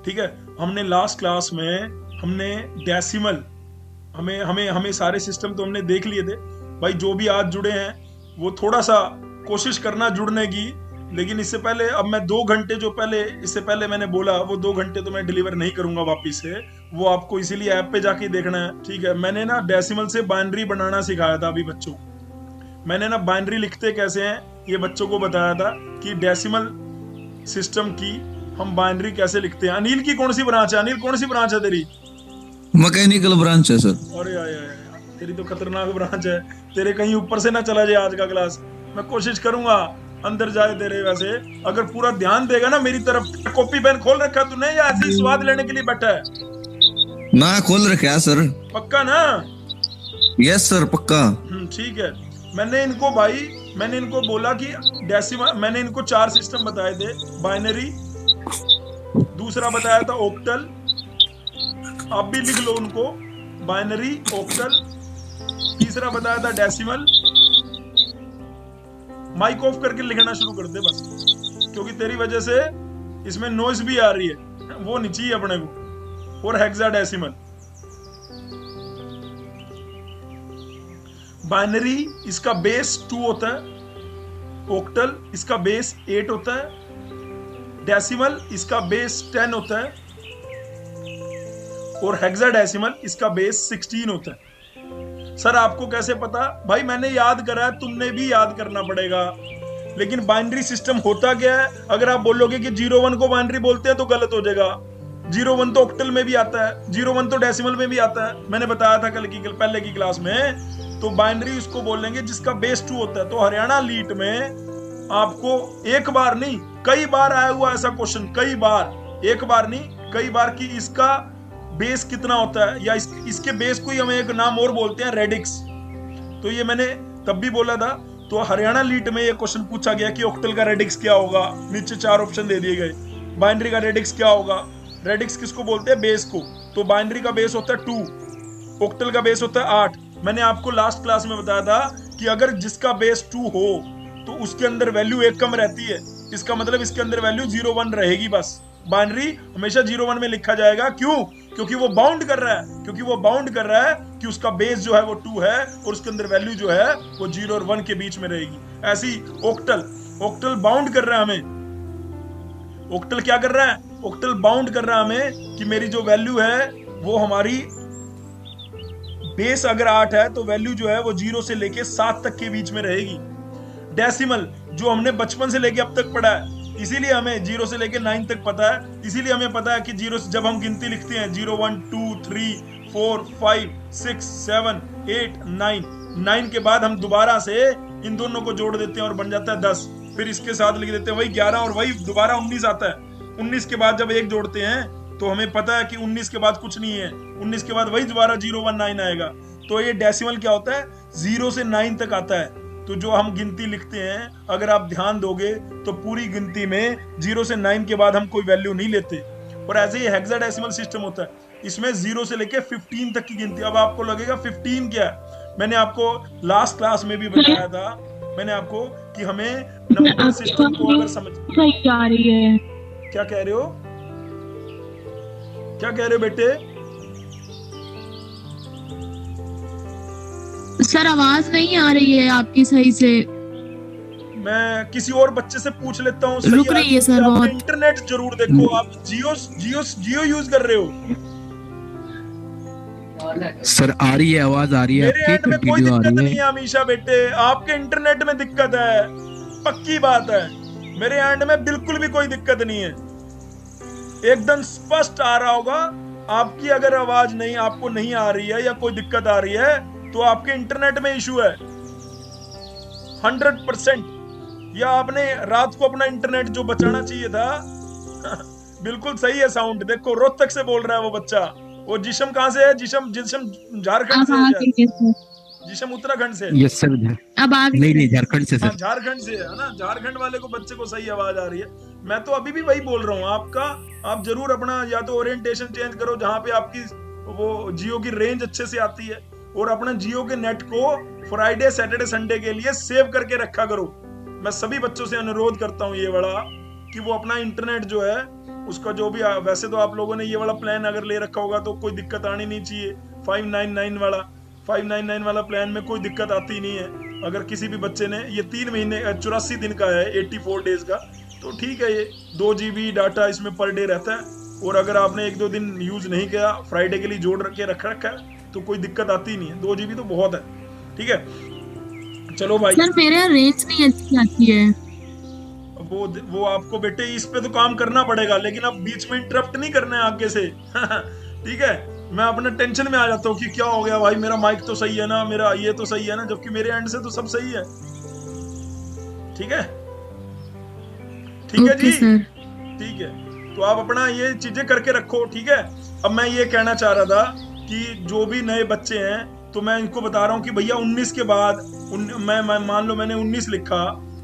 ठीक है। हमने लास्ट क्लास में हमने डेसिमल, हमें हमें हमें सारे सिस्टम तो हमने देख लिए थे भाई। जो भी आज जुड़े हैं वो थोड़ा सा कोशिश करना जुड़ने की, लेकिन इससे पहले अब मैं 2 घंटे जो पहले इससे पहले मैंने बोला वो 2 घंटे तो मैं डिलीवर नहीं करूंगा वापिस से, वो आपको इसीलिए ऐप पे जाके देखना है। ठीक है, मैंने ना डेसिमल से बाइनरी बनाना सिखाया था अभी बच्चों को। मैंने ना बाइनरी लिखते कैसे हैं ये बच्चों को बताया था कि डेसिमल सिस्टम की हम बाइनरी कैसे लिखते हैं। अनिल की कौन सी ब्रांच है? अनिल कौन सी ब्रांच है तेरी? मैकेनिकल ब्रांच है सर। अरे तेरी तो खतरनाक ब्रांच है। तेरे कहीं ऊपर से ना चला जाए आज का क्लास। मैं कोशिश करूंगा अंदर जाए तेरे। वैसे अगर पूरा ध्यान देगा ना मेरी तरफ। कॉपी पेन खोल रखा तूने या ऐसे ही स्वाद लेने के लिए बैठा है? ना खोल रखा है सर। पक्का ना? यस सर पक्का। ठीक है। मैंने इनको बोला कि डेसिमल, मैंने इनको 4 सिस्टम बताए थे। बाइनरी, दूसरा बताया था ऑक्टल, आप भी लिख लो उनको, बाइनरी, ऑक्टल। तीसरा बताया था डेसिमल। माइक ऑफ करके लिखना शुरू कर दे बस, क्योंकि तेरी वजह से इसमें नॉइज भी आ रही है, वो नहीं चाहिए अपने को। और हेक्साडेसिमल। बाइनरी इसका बेस 2 होता है, ऑक्टल इसका बेस 8 होता है, डेसिमल इसका बेस 10 होता है, और हेक्साडेसिमल इसका बेस 16 होता है। सर आपको कैसे पता? भाई मैंने याद करा है, तुमने भी याद करना पड़ेगा। लेकिन बाइनरी सिस्टम होता क्या है? अगर आप बोलोगे कि 01 को बाइनरी बोलते हैं तो गलत हो जाएगा। 01 तो ऑक्टल में भी आता है, 01 तो डेसिमल में भी आता है, मैंने बताया था पहले की क्लास में। तो बाइनरी उसको बोलेंगे जिसका बेस 2 होता है। तो हरियाणा लीट में आपको एक बार नहीं कई बार आया हुआ ऐसा क्वेश्चन, कई बार, एक बार नहीं कई बार, कि इसका बेस कितना होता है, या इसके बेस को ही हम एक नाम और बोलते हैं, रेडिक्स। तो ये मैंने तब भी बोला था। तो हरियाणा लीट में ये क्वेश्चन पूछा गया कि ऑक्टल का रेडिक्स क्या होगा। नीचे 4 ऑप्शन दे दिए गए। बाइनरी का रेडिक्स क्या होगा? रेडिक्स किसको बोलते हैं? बेस को। तो बाइनरी का बेस होता है 2, ऑक्टल का बेस होता है 8। मैंने आपको लास्ट क्लास में बताया था कि अगर जिसका बेस 2 हो तो उसके अंदर वैल्यू 1 कम रहती है। इसका मतलब इसके अंदर वैल्यू 01 रहेगी बस। बाइनरी हमेशा 01 में लिखा जाएगा। क्यों? क्योंकि वो बाउंड कर रहा है कि उसका बेस जो है वो 2 है और उसके अंदर वैल्यू जो है वो 0 और 1 के बीच में रहेगी। ऐसी ऑक्टल बाउंड कर रहा है हमें। ऑक्टल क्या कर रहा है? ऑक्टल बाउंड कर रहा है हमें कि मेरी जो वैल्यू है वो हमारी बेस अगर 8 है तो वैल्यू जो है वो 0 से लेके 7 तक के बीच में रहेगी। डेसिमल जो हमने बचपन से लेके अब तक पढ़ा है, इसीलिए हमें 0 से लेके 9 तक पता है। इसीलिए हमें पता है कि 0 से जब हम गिनती लिखते हैं 0 1 2 3 4 5 6 7 8 9 के बाद हम दोबारा से इन दोनों को जोड़ देते हैं और बन जाता है 10। फिर इसके साथ लिख देते हैं वही 11 और वही दोबारा 19 आता है। 19 के बाद जब 1 जोड़ते हैं तो हमें पता है कि 19 के बाद कुछ नहीं है। 19 के बाद वही दोबारा 0 1 9 आएगा। तो ये डेसिमल क्या होता है? 0 से 9 तक आता है। तो जो हम गिनती लिखते हैं, अगर आप ध्यान दोगे तो पूरी गिनती में 0 से 9 के बाद हम कोई वैल्यू नहीं लेते। और ऐसे ही हेक्साडेसिमल सिस्टम होता है, इसमें 0 से लेके 15 तक की गिनती। अब आपको लगेगा 15 क्या है? मैंने आपको लास्ट क्लास में भी बताया था, मैंने आपको कि हमें नंबर सिस्टम को अगर समझ सही आ रही है। क्या कह रहे हो? क्या कह रहे हो बेटे? सर आवाज नहीं आ रही है आपकी सही से। मैं किसी और बच्चे से पूछ लेता हूँ। रुक रही है सर बहुत। इंटरनेट जरूर देखो। आप जियो यूज कर रहे हो? सर आ रही है, आवाज आ रही है। मेरे एंड में कोई दिक्कत नहीं है अमीशा बेटे, आपके इंटरनेट में दिक्कत है, पक्की बात है। मेरे एंड में बिल्कुल भी कोई दिक्कत नहीं है, एकदम स्पष्ट आ रहा होगा। आपकी अगर आवाज नहीं आपको नहीं आ रही है या कोई दिक्कत आ रही है तो आपके इंटरनेट में इशू है 100%। या आपने रात को अपना इंटरनेट जो बचाना चाहिए था बिल्कुल सही है साउंड। देखो रोहतक से बोल रहा है वो बच्चा। वो जिशम कहाँ से है? जिशम झारखंड से है। जिशम उत्तराखंड से। Yes sir. अब नहीं झारखंड से सर। झारखंड से है ना? झारखंड वाले को बच्चे को सही आवाज आ रही है। मैं तो अभी भी वही बोल रहा हूँ आपका। आप जरूर अपना या तो ओरिएंटेशन चेंज करो जहां पे आपकी वो जियो की रेंज अच्छे से आती है, और अपना जियो के नेट को फ्राइडे सैटरडे संडे के लिए सेव करके रखा करो। मैं सभी बच्चों से अनुरोध करता हूँ ये बड़ा कि वो अपना इंटरनेट जो है उसका जो भी वैसे तो आप लोगों ने ये वाला प्लान अगर ले रखा होगा तो कोई दिक्कत आनी नहीं चाहिए। 599 वाला प्लान में कोई दिक्कत आती नहीं है। अगर किसी भी बच्चे ने ये 3 महीने 84 दिन का है, 84 डेज का, तो ठीक है, ये 2 GB डाटा इसमें पर डे रहता है। और अगर आपने 1-2 दिन यूज नहीं किया, फ्राइडे के लिए जोड़ के रखा है, तो कोई दिक्कत आती नहीं है। 2 GB तो बहुत है, ठीक है। चलो भाई, सर मेरे यहाँ रेंज नहीं अच्छी आती है। वो आपको बेटे इस पे तो काम करना पड़ेगा, लेकिन अब बीच में इंटरप्ट नहीं करना है आगे से। ठीक है, मैं अपने टेंशन में आ जाता हूँ कि क्या हो गया भाई, मेरा माइक तो सही है ना, मेरा ये तो सही है ना, जबकि मेरे एंड से तो सब सही है। ठीक है, ठीक है जी, ठीक है। तो आप अपना ये चीजें करके रखो, ठीक है। अब मैं ये कहना चाह रहा था कि जो भी नए बच्चे हैं, तो मैं इनको बता रहा हूँ कि भैया 19 के बाद मैं मान लो मैंने 19 लिखा,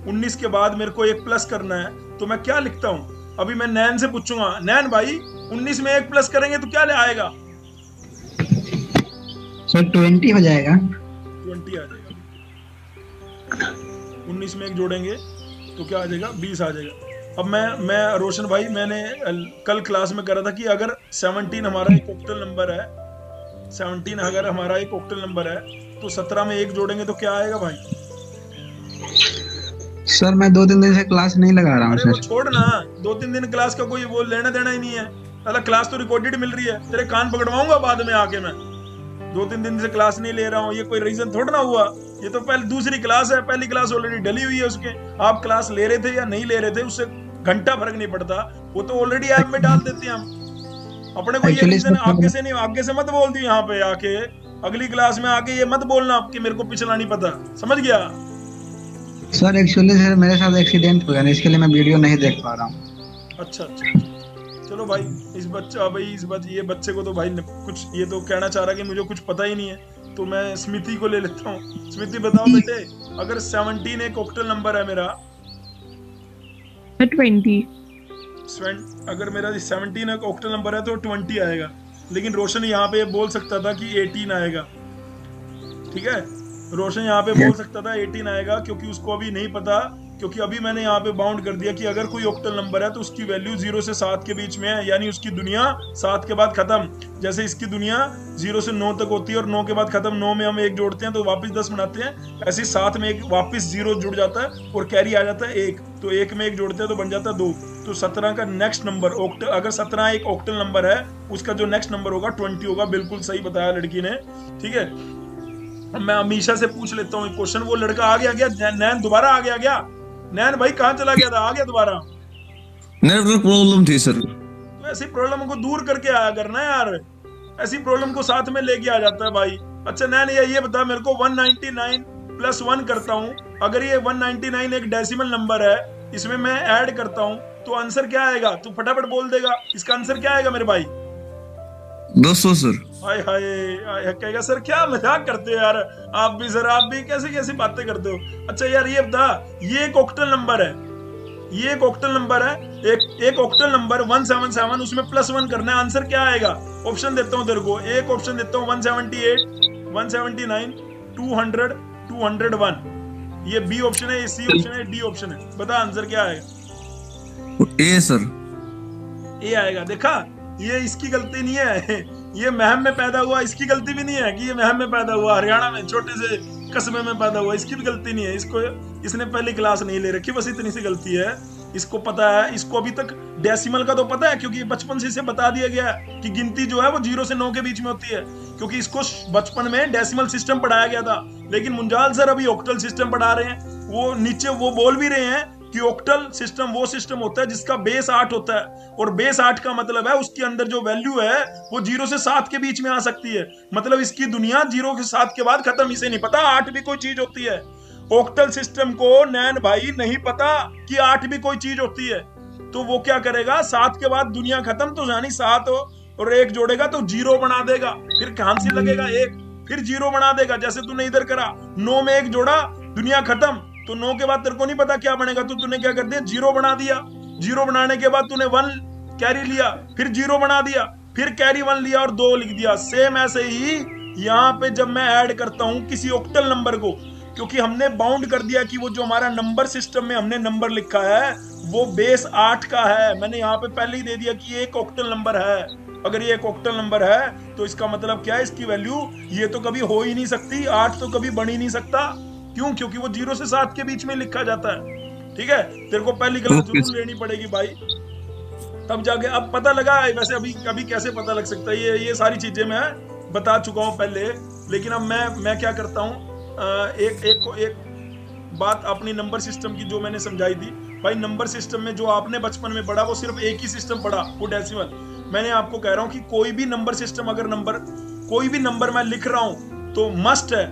19 के बाद मेरे को 1 प्लस करना है, तो मैं क्या लिखता हूँ? अभी मैं नैन से पूछूंगा, नैन भाई 19 में 1 प्लस करेंगे तो क्या ले आएगा? सर 20 हो जाएगा। 20 आ जाएगा। 19 में 1 जोड़ेंगे तो क्या आ जाएगा? 20 आ जाएगा। अब मैं रोशन भाई, मैंने कल क्लास में करा था कि अगर 17 हमारा एक ऑक्टल नंबर है, 17 अगर हमारा एक ऑक्टल नंबर है, तो 17 में 1 जोड़ेंगे तो क्या आएगा भाई? सर मैं 2-3 दिन से क्लास नहीं लगा रहा हूँ सर। सर। छोड़ ना, 2-3 दिन क्लास का कोई वो लेना देना ही नहीं है। अल्लाह, क्लास तो रिकॉर्डेड मिल रही है, तेरे कान पकड़वाऊंगा बाद में आके। मैं 2-3 दिन से क्लास नहीं ले रहा हूँ, ये कोई रीजन थोड़ा ना हुआ। ये तो पहले दूसरी क्लास है, पहली क्लास ऑलरेडी डली हुई है उसके। आप क्लास ले रहे थे या नहीं ले रहे थे, उससे घंटा फर्क नहीं पड़ता, वो तो ऑलरेडी ऐप में डाल देते हैं हम। अपने को ये रीजन आगे से नहीं, आगे से मत बोल दी यहाँ पे आके, अगली क्लास में आके ये मत बोलना कि मेरे को पिछला नहीं पता, समझ गया? सर एक्चुअली सर मेरे साथ एक्सीडेंट हो गया, इसके लिए मैं वीडियो नहीं देख पा रहा हूँ। अच्छा, चलो भाई, ये बच्चे को तो भाई कुछ ये तो कहना चाह रहा कि मुझे कुछ पता ही नहीं है, तो मैं स्मिति को ले लेता हूँ। स्मिति बताओ बेटे, अगर 17 एक ऑक्टल नंबर है मेरा, 20। अगर मेरा 17 एक ऑक्टल नंबर है तो 20 आएगा, लेकिन रोशन यहाँ पे बोल सकता था कि 18 आएगा। ठीक है, रोशन यहाँ पे बोल सकता था 18 आएगा, क्योंकि उसको अभी नहीं पता, क्योंकि अभी मैंने यहाँ पे बाउंड कर दिया कि अगर कोई ऑक्टल नंबर है तो उसकी वैल्यू 0 से 7 के बीच में है, यानी उसकी दुनिया 7 के बाद खत्म। जैसे इसकी दुनिया 0 से 9 तक होती है और 9 के बाद खत्म, 9 में हम 1 जोड़ते हैं तो वापस 10 बनाते हैं, ऐसे 7 में 1 वापस 0 जुड़ जाता है और कैरी आ जाता है 1, तो 1 में 1 जोड़ते हैं तो बन जाता है 2। तो 17 का नेक्स्ट नंबर ऑक्टल, अगर 17 एक ऑक्टल नंबर है, उसका जो नेक्स्ट नंबर होगा 20 होगा। बिल्कुल सही बताया लड़की ने, ठीक है। मैं अमीशा से पूछ लेता हूँ क्वेश्चन। वो लड़का आ गया? नैन दोबारा आ गया? नैन भाई कहाँ चला गया था? आ गया दोबारा? नेटवर्क प्रॉब्लम थी सर। तो ऐसी प्रॉब्लम को दूर करके आया करना यार, ऐसी प्रॉब्लम को साथ में लेके आ जाता है भाई। अच्छा नैन, ये बता मेरे को, 199 + 1 करता हूँ, अगर ये 199 एक डेसिमल नंबर है, इसमें मैं ऐड करता हूँ तो आंसर क्या आएगा? तू फटाफट बोल देगा, इसका आंसर क्या आएगा मेरे भाई? 200 सर। हाय हाय, कहेगा सर क्या मजाक करते हो यार आप भी, सर आप भी कैसी कैसी बातें करते हो। अच्छा यार ये बता, ये एक ऑक्टल नंबर है, ये एक ऑक्टल नंबर है, एक ऑक्टल नंबर 177, उसमें +1 करना है, आंसर क्या आएगा? ऑप्शन देता हूँ तेरे को, एक ऑप्शन देता हूँ, 178, 179, 200, 201। ये बी ऑप्शन है, ये सी ऑप्शन है, डी ऑप्शन है। बता आंसर क्या आएगा? ए सर। ए आएगा। देखा, ये इसकी गलती नहीं है, ये महम में पैदा हुआ, इसकी गलती भी नहीं है कि ये महम में पैदा हुआ, हरियाणा में छोटे से कस्बे में पैदा हुआ, इसकी भी गलती नहीं है। इसने पहली क्लास नहीं ले रखी, बस इतनी सी गलती है। इसको पता है, इसको अभी तक डेसिमल का तो पता है, क्योंकि बचपन से इसे बता दिया गया है कि गिनती जो है वो 0 से 9 के बीच में होती है, क्योंकि इसको बचपन में डेसिमल सिस्टम पढ़ाया गया था। लेकिन मुंजाल सर अभी ऑक्टल सिस्टम पढ़ा रहे हैं। वो नीचे वो बोल भी रहे हैं कि ऑक्टल सिस्टम वो सिस्टम होता है जिसका बेस 8 होता है, और बेस 8 का मतलब है उसके अंदर जो वैल्यू है वो 0 से 7 के बीच में आ सकती है। मतलब इसकी दुनिया 0 से 7 के बाद खत्म। इसे नहीं पता 8 भी कोई चीज होती है। ऑक्टल सिस्टम को नैन भाई नहीं पता कि 8 भी कोई चीज होती है, तो वो क्या करेगा, 7 के बाद दुनिया खत्म, तो यानी 7 और 1 जोड़ेगा तो 0 बना देगा, फिर कहां से लगेगा 1, फिर 0 बना देगा। जैसे तूने इधर करा, 9 में 1 जोड़ा, दुनिया खत्म, तो 9 के बाद तेरे को नहीं पता क्या बनेगा, तो तूने क्या कर दिया, 0 बना दिया। 0 बनाने के बाद तूने 1 कैरी लिया, फिर 0 बना दिया, फिर कैरी 1 लिया और 2 लिख दिया। सेम ऐसे ही यहाँ पे जब मैं ऐड करता हूं किसी ऑक्टल नंबर को, क्योंकि हमने बाउंड कर दिया कि वो जो हमारा नंबर सिस्टम में हमने नंबर लिखा है वो बेस 8 का है। मैंने यहाँ पे पहले ही दे दिया कि ये एक ऑक्टल नंबर है। अगर ये एक ऑक्टल नंबर है तो इसका मतलब क्या है, इसकी वैल्यू ये तो कभी हो ही नहीं सकती, 8 तो कभी बन ही नहीं सकता। क्यों? क्योंकि वो 0 से 7 के बीच में लिखा जाता है। ठीक है, तेरे को पहली क्लास जरूर लेनी पड़ेगी भाई, तब जाके अब पता लगा। वैसे अभी कैसे पता लग सकता है, ये सारी चीजें मैं बता चुका हूँ पहले। लेकिन अब मैं क्या करता हूँ, एक बात अपनी नंबर सिस्टम की जो मैंने समझाई थी भाई। नंबर सिस्टम में जो आपने बचपन में पढ़ा वो सिर्फ एक ही सिस्टम पढ़ा, वो डेसिमल। मैंने आपको कह रहा हूँ कि कोई भी नंबर सिस्टम, अगर कोई भी नंबर मैं लिख रहा हूँ तो मस्ट है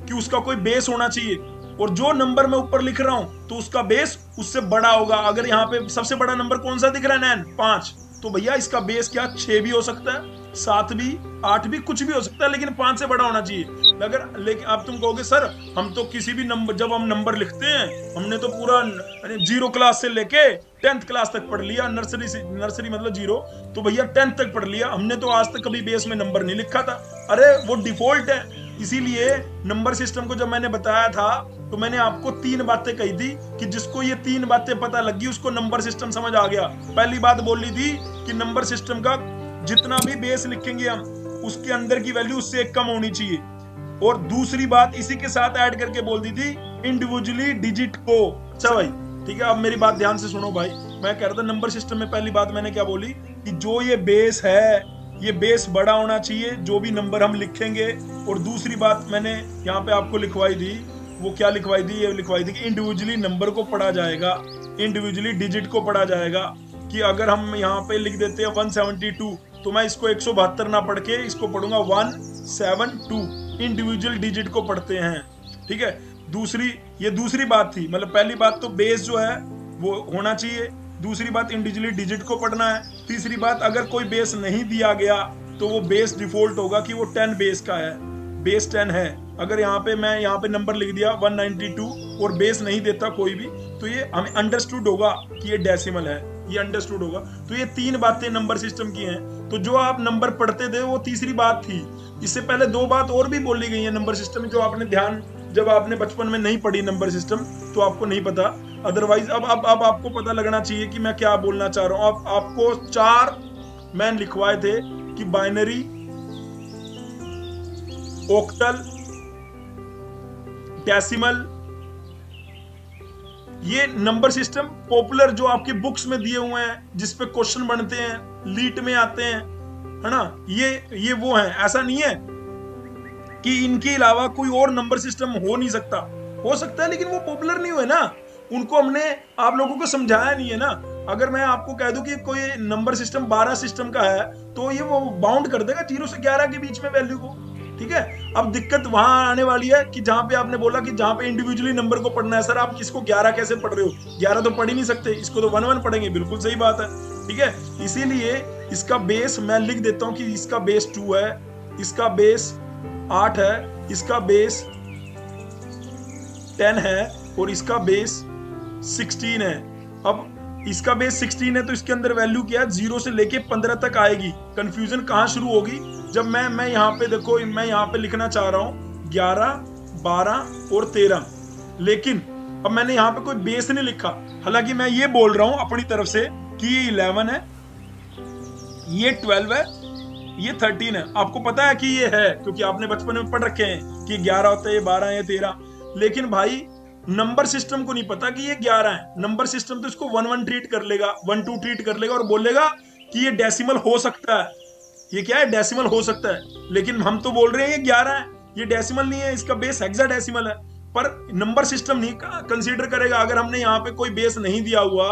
कि उसका कोई बेस होना चाहिए, और जो नंबर मैं ऊपर लिख रहा हूं तो उसका बेस उससे बड़ा होगा। अगर यहाँ पे सबसे बड़ा नंबर कौन सा दिख रहा है, 5, तो भैया इसका बेस क्या 6 भी हो सकता है, 7 भी, 8 भी, कुछ भी हो सकता है, लेकिन 5 से बड़ा होना चाहिए। लेकिन अब तुम कहोगे सर हम तो किसी भी नंबर, जब हम नंबर लिखते हैं हमने तो पूरा 0 क्लास से लेके 10th क्लास तक पढ़ लिया, नर्सरी मतलब 0, तो भैया 10th तक पढ़ लिया हमने, तो आज तक कभी बेस में नंबर नहीं लिखा था। अरे वो डिफॉल्ट है। इसीलिए नंबर सिस्टम को जब मैंने बताया था तो मैंने आपको 3 बातें कही थी कि जिसको ये 3 बातें पता लगी उसको नंबर सिस्टम समझ आ गया। पहली बात बोली थी कि नंबर सिस्टम का जितना भी बेस लिखेंगे हम, उसके अंदर की वैल्यू उससे 1 कम होनी चाहिए। और दूसरी बात इसी के साथ ऐड करके बोल दी थी इंडिविजुअली डिजिट को। अच्छा भाई, ठीक है, अब मेरी बात ध्यान से सुनो भाई। मैं कह रहा था नंबर सिस्टम में पहली बात मैंने क्या बोली कि जो ये बेस है ये बेस बड़ा होना चाहिए जो भी नंबर हम लिखेंगे। और दूसरी बात मैंने यहाँ पे आपको लिखवाई थी, वो क्या लिखवाई थी, ये लिखवाई थी कि इंडिविजुअली नंबर को पढ़ा जाएगा, इंडिविजुअली डिजिट को पढ़ा जाएगा। कि अगर हम यहाँ पे लिख देते हैं 172 तो मैं इसको 172 ना पढ़ के इसको पढ़ूंगा 172, इंडिविजुअल डिजिट को पढ़ते हैं। ठीक है, ये दूसरी बात थी। मतलब पहली बात तो बेस जो है वो होना चाहिए, दूसरी बात इंडिविजुअली डिजिट को पढ़ना है, तीसरी बात अगर कोई बेस नहीं दिया गया तो वो बेस डिफॉल्ट होगा कि वो 10 बेस का है, बेस 10 है। अगर मैं यहाँ पे नंबर लिख दिया 192 और बेस नहीं देता कोई भी, तो ये हमें अंडरस्टूड होगा कि ये डेसिमल है, ये अंडरस्टूड होगा। तो ये 3 बातें नंबर सिस्टम की हैं। तो जो आप नंबर पढ़ते थे वो तीसरी बात थी। इससे पहले 2 बात और भी बोली गई है नंबर सिस्टम में, जो आपने जब आपने बचपन में नहीं पढ़ी नंबर सिस्टम तो आपको नहीं पता। अदरवाइज अब आपको पता लगना चाहिए कि मैं क्या बोलना चाह रहा हूँ। आपको 4 मैंने लिखवाए थे कि बाइनरी, ऑक्टल, डेसिमल, ये नंबर सिस्टम पॉपुलर जो आपकी बुक्स में दिए हुए हैं, जिसपे क्वेश्चन बनते हैं, लीट में आते हैं, है ना, ये वो है। ऐसा नहीं है कि इनके अलावा कोई और नंबर सिस्टम हो नहीं सकता, हो सकता है लेकिन वो पॉपुलर नहीं हुए ना, उनको हमने आप लोगों को समझाया नहीं है ना। अगर मैं आपको कह दूं कि कोई नंबर सिस्टम 12 सिस्टम का है तो ये वो बाउंड कर देगा 0 से 11 के बीच में वैल्यू को। ठीक है, अब दिक्कत वहां आने वाली है कि जहां पे आपने बोला कि जहां पे इंडिविजुअली नंबर को पढ़ना है। सर आप किसको 11 कैसे पढ़ रहे हो, 11 तो पढ़ ही नहीं सकते, इसको तो 1 1 पढ़ेंगे। बिल्कुल सही बात है। ठीक है, इसीलिए इसका बेस मैं लिख देता हूं कि इसका बेस 2 है, इसका बेस 8 है, इसका बेस 10 है और इसका बेस 16 है। अब इसका बेस 16 है तो इसके अंदर वैल्यू क्या है, 0 से लेके 15 तक आएगी। कंफ्यूजन कहां शुरू होगी, जब मैं यहाँ पे देखो, मैं यहाँ पे लिखना चाह रहा हूँ 11, 12 और 13, लेकिन अब मैंने यहाँ पे कोई बेस नहीं लिखा। हालांकि मैं ये बोल रहा हूँ अपनी तरफ से कि ये 11 है, ये 12 है, ये 13 है। आपको पता है कि ये है क्योंकि आपने बचपन में पढ़ रखे हैं कि 11 होता है, ये 12 है, ये 13। लेकिन भाई नंबर सिस्टम को नहीं पता कि ये 11 है। नंबर सिस्टम तो इसको 1 1 ट्रीट कर लेगा, 1 2 ट्रीट कर लेगा और बोलेगा कि ये डेसिमल हो सकता है। ये क्या है, डेसिमल हो सकता है। लेकिन हम तो बोल रहे हैं ये 11 है, ये डेसिमल नहीं है, इसका बेस हेक्साडेसिमल है। पर नंबर सिस्टम नहीं कंसीडर करेगा। अगर हमने यहाँ पे कोई बेस नहीं दिया हुआ,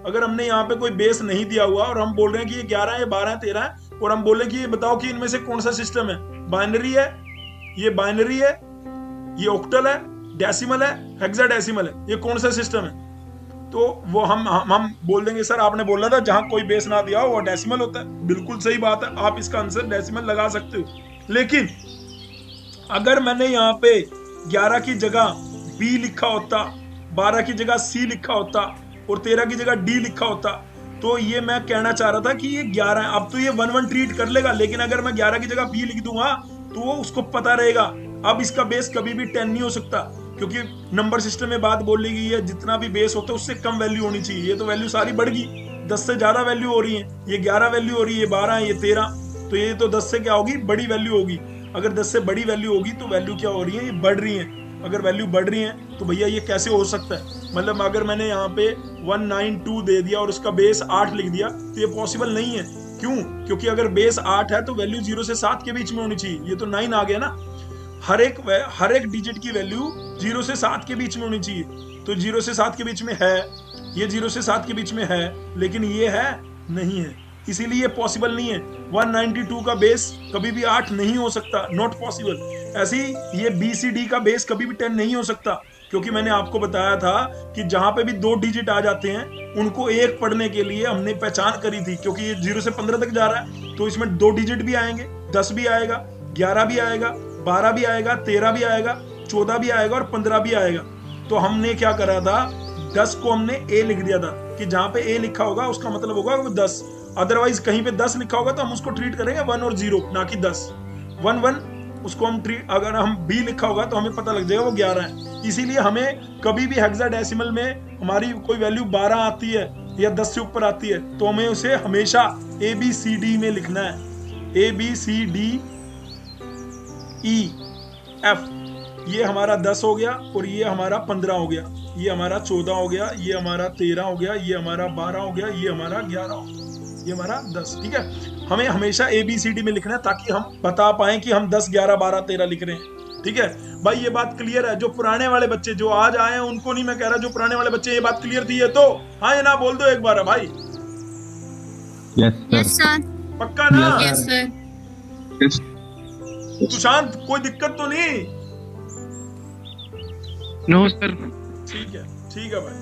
अगर हमने यहाँ पे कोई बेस नहीं दिया हुआ और हम बोल रहे हैं कि ये 11 है, 12 है, 13 है, और हम बोले कि ये बताओ कि इनमें से कौन सा सिस्टम है, बाइनरी है, ये ऑक्टल है, डेसिमल है, हेक्साडेसिमल है, ये कौन सा सिस्टम है। तो वो हम बोल देंगे सर आपने बोला था जहां कोई बेस ना दिया हो वो डेसिमल होता है। बिल्कुल सही बात है, आप इसका आंसर डेसिमल लगा सकते हो। लेकिन अगर मैंने यहाँ पे 11 की जगह बी लिखा होता, 12 की जगह सी लिखा होता और 13 की जगह डी लिखा होता, तो ये मैं कहना चाह रहा था कि ये 11 है। अब तो ये 1 1 ट्रीट कर लेगा, लेकिन अगर मैं 11 की जगह बी लिख दूंगा तो वो उसको पता रहेगा अब इसका बेस कभी भी 10 नहीं हो सकता, क्योंकि नंबर सिस्टम में बात बोली गई है जितना भी बेस होता है उससे कम वैल्यू होनी चाहिए। ये तो वैल्यू सारी बढ़ गई, 10 से ज्यादा वैल्यू हो रही है, ये 11 वैल्यू हो रही है, ये 12 है, ये 13, तो ये तो 10 से क्या होगी, बड़ी वैल्यू होगी। अगर 10 से बड़ी वैल्यू होगी तो वैल्यू क्या हो रही है, ये बढ़ रही है। अगर वैल्यू बढ़ रही है तो भैया ये कैसे हो सकता है? मतलब अगर मैंने यहाँ पे 192 दे दिया और उसका बेस 8 लिख दिया तो ये पॉसिबल नहीं है। क्यों? क्योंकि अगर बेस 8 है तो वैल्यू 0 से 7 के बीच में होनी चाहिए। ये तो 9 आ गया ना। हर एक डिजिट की वैल्यू 0 से 7 के बीच में होनी चाहिए। तो 0 से 7 के बीच में है, ये 0 से 7 के बीच में है, लेकिन ये है नहीं है, इसीलिए पॉसिबल नहीं है। 192 का बेस कभी भी 8 नहीं हो सकता, नॉट पॉसिबल। ऐसे ही ये BCD का बेस कभी भी 10 नहीं हो सकता, क्योंकि मैंने आपको बताया था कि जहां पे भी 2 डिजिट आ जाते हैं उनको एक पढ़ने के लिए हमने पहचान करी थी, क्योंकि ये 0 से 15 तक जा रहा है तो इसमें 2 डिजिट भी आएंगे, 10 भी आएगा, 11 भी आएगा, 12 भी आएगा, 13 भी आएगा, 14 भी आएगा और 15 भी आएगा। तो हमने क्या करा था, 10 को हमने A लिख दिया था कि जहां पे A लिखा होगा उसका मतलब होगा वो 10। अदरवाइज कहीं पे 10 लिखा होगा तो हम उसको ट्रीट करेंगे 1 और 0, ना कि 10। 1 1 उसको हम ट्रीट, अगर हम B लिखा होगा तो हमें पता लग जाएगा वो 11 है। इसीलिए हमें कभी भी हेक्साडेसिमल में हमारी कोई वैल्यू 12 आती है या 10 से ऊपर आती है तो हमें उसे हमेशा ABCD में लिखना है। ABCD E F, ये हमारा 10 हो गया और ये हमारा 15 हो गया, ये हमारा 14 हो गया, ये हमारा 13 हो गया, ये हमारा 12 हो गया, ये हमारा 11 हो गया, ये हमारा 10। ठीक है, हमें हमेशा ABCD में लिखना है ताकि हम बता पाए कि हम 10 11 12 13 लिख रहे हैं। ठीक है भाई, ये बात क्लियर है? जो पुराने वाले बच्चे जो आज आए हैं उनको नहीं मैं कह रहा, जो पुराने वाले बच्चे, ये बात क्लियर थी? है तो हाँ या ना बोल दो एक बार भाई। Yes sir. पक्का ना? Yes sir. सुशांत कोई दिक्कत तो नहीं? No sir. ठीक है भाई,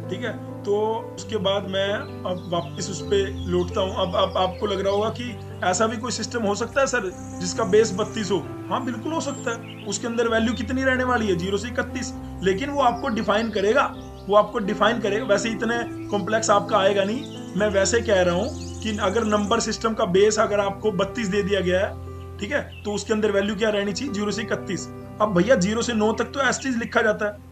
ठीक है। तो उसके बाद मैं अब वापस उस पे लौटता हूँ। अब आपको लग रहा होगा कि ऐसा भी कोई सिस्टम हो सकता है सर जिसका बेस 32 हो। हाँ बिल्कुल हो सकता है। उसके अंदर वैल्यू कितनी रहने वाली है, 0 से 31, लेकिन वो आपको डिफाइन करेगा, वो आपको डिफाइन करेगा। वैसे इतने कॉम्प्लेक्स आपका आएगा नहीं। मैं वैसे कह रहा हूँ कि अगर नंबर सिस्टम का बेस अगर आपको 32 दे दिया गया है, ठीक है, तो उसके अंदर वैल्यू क्या रहनी चाहिए, 0 से 31। अब भैया 0 से 9 तक तो एस्टीज लिखा जाता है,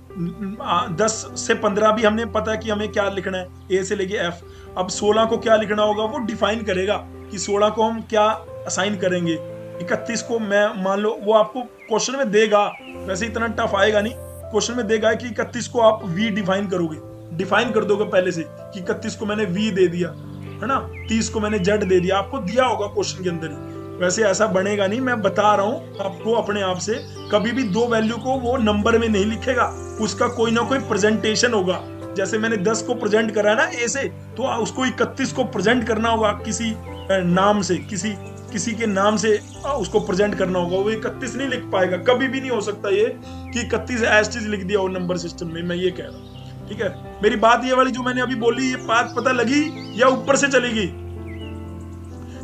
10 से 15 भी हमने पता है कि हमें क्या लिखना है, A से लेके F। अब 16 को क्या लिखना होगा वो डिफाइन करेगा कि 16 को हम क्या असाइन करेंगे। 31 को मैं मान लो वो आपको क्वेश्चन में देगा, वैसे इतना टफ आएगा नहीं, क्वेश्चन में देगा कि 31 को आप V डिफाइन करोगे, डिफाइन कर दोगे पहले से कि 31 को मैंने V दे दिया है ना, 30 को मैंने Z दे दिया, आपको दिया होगा क्वेश्चन के अंदर ही। वैसे ऐसा बनेगा नहीं, मैं बता रहा हूं आपको अपने आप से। कभी भी 2 वैल्यू को वो नंबर में नहीं लिखेगा, उसका कोई ना कोई प्रेजेंटेशन होगा। जैसे मैंने 10 को प्रेजेंट करा ना A से, तो उसको 31 को प्रेजेंट करना होगा किसी नाम से, किसी के नाम से उसको प्रेजेंट करना होगा। वो 31 नहीं लिख पाएगा, कभी भी नहीं हो सकता ये कि 31 एज चीज लिख दिया हो नंबर सिस्टम में। मैं ये कह रहा हूँ, ठीक है। मेरी बात ये वाली जो मैंने अभी बोली, ये बात पता लगी या ऊपर से चलेगी?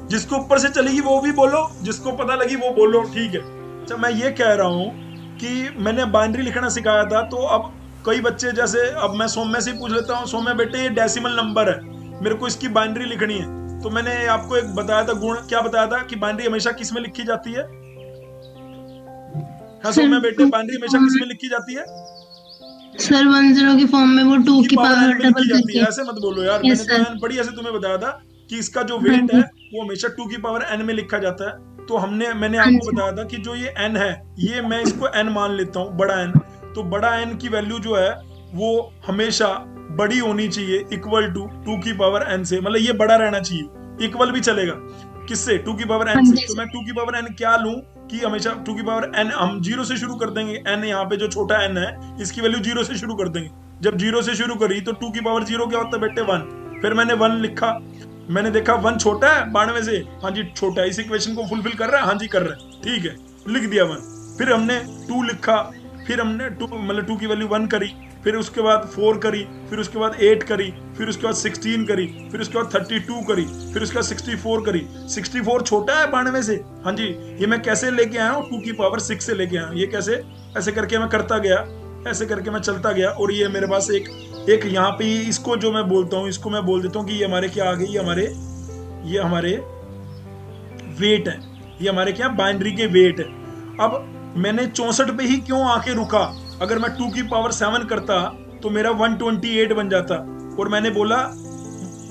जिसको ऊपर से चलेगी वो भी बोलो, जिसको पता लगी वो बोलो, ठीक है। अच्छा, मैं ये कह रहा हूँ कि मैंने बाइनरी लिखना सिखाया था, तो अब कई बच्चे, जैसे अब मैं सौम्य से पूछ लेता हूँ, सौम्य बेटे ये डेसिमल नंबर है, मेरे को इसकी बाइनरी लिखनी है। तो मैंने आपको एक बताया था गुण, क्या बताया था कि बाइनरी हमेशा किस में लिखी जाती है? हाँ सौम्य बेटे, बाइनरी हमेशा किस में लिखी जाती है? सर 10 की फॉर्म में, वो 2 की पावर डबल जाती है। ऐसे मत बोलो यार, मैंने तो एन पढ़ी, ऐसे तुम्हें बताया था कि इसका जो वेट है वो हमेशा 2 की पावर n में लिखा जाता है। तो मैंने आपको बताया था कि जो ये n है, ये मैं इसको n मान लेता हूँ, बड़ा n। तो बड़ा n की वैल्यू जो है वो हमेशा बड़ी होनी चाहिए, इक्वल टू 2 की पावर n से, मतलब ये बड़ा रहना चाहिए। इक्वल भी चलेगा, किससे? 2 की पावर n से। तो मैं 2 की पावर n क्या लूं कि हमेशा 2 की पावर n हम 0 से शुरू कर देंगे। n यहाँ पे जो छोटा n है इसकी वैल्यू 0 से शुरू कर देंगे। जब 0 से शुरू करी तो 2 की पावर 0 क्या होता है बेटे? 1। फिर मैंने 1 लिखा, मैंने देखा 1 छोटा है 92 से, हाँ जी छोटा है, इस इक्वेशन को फुलफिल कर रहा है, हाँ जी कर रहा है, ठीक है, लिख दिया 1। फिर हमने 2 लिखा, फिर हमने 2 की वैल्यू 1 करी, फिर उसके बाद 4 करी, फिर उसके बाद 8 करी, फिर उसके बाद 16 करी, फिर उसके बाद 32 करी, फिर उसके बाद 64 करी। 64 छोटा है 92 से, हाँ जी। ये मैं कैसे लेके आया हूँ? 2 की पावर 6 से लेके आया हूँ। ये कैसे? ऐसे करके मैं करता गया, ऐसे करके मैं चलता गया, और ये मेरे पास एक यहाँ पे इसको जो मैं बोलता हूँ, इसको मैं बोल देता हूँ कि ये हमारे क्या आ गई, ये हमारे वेट है, ये हमारे क्या बाइनरी के वेट है। अब मैंने 64 पे ही क्यों आके रुका? अगर मैं 2 की पावर 7 करता तो मेरा 128 बन जाता। और मैंने बोला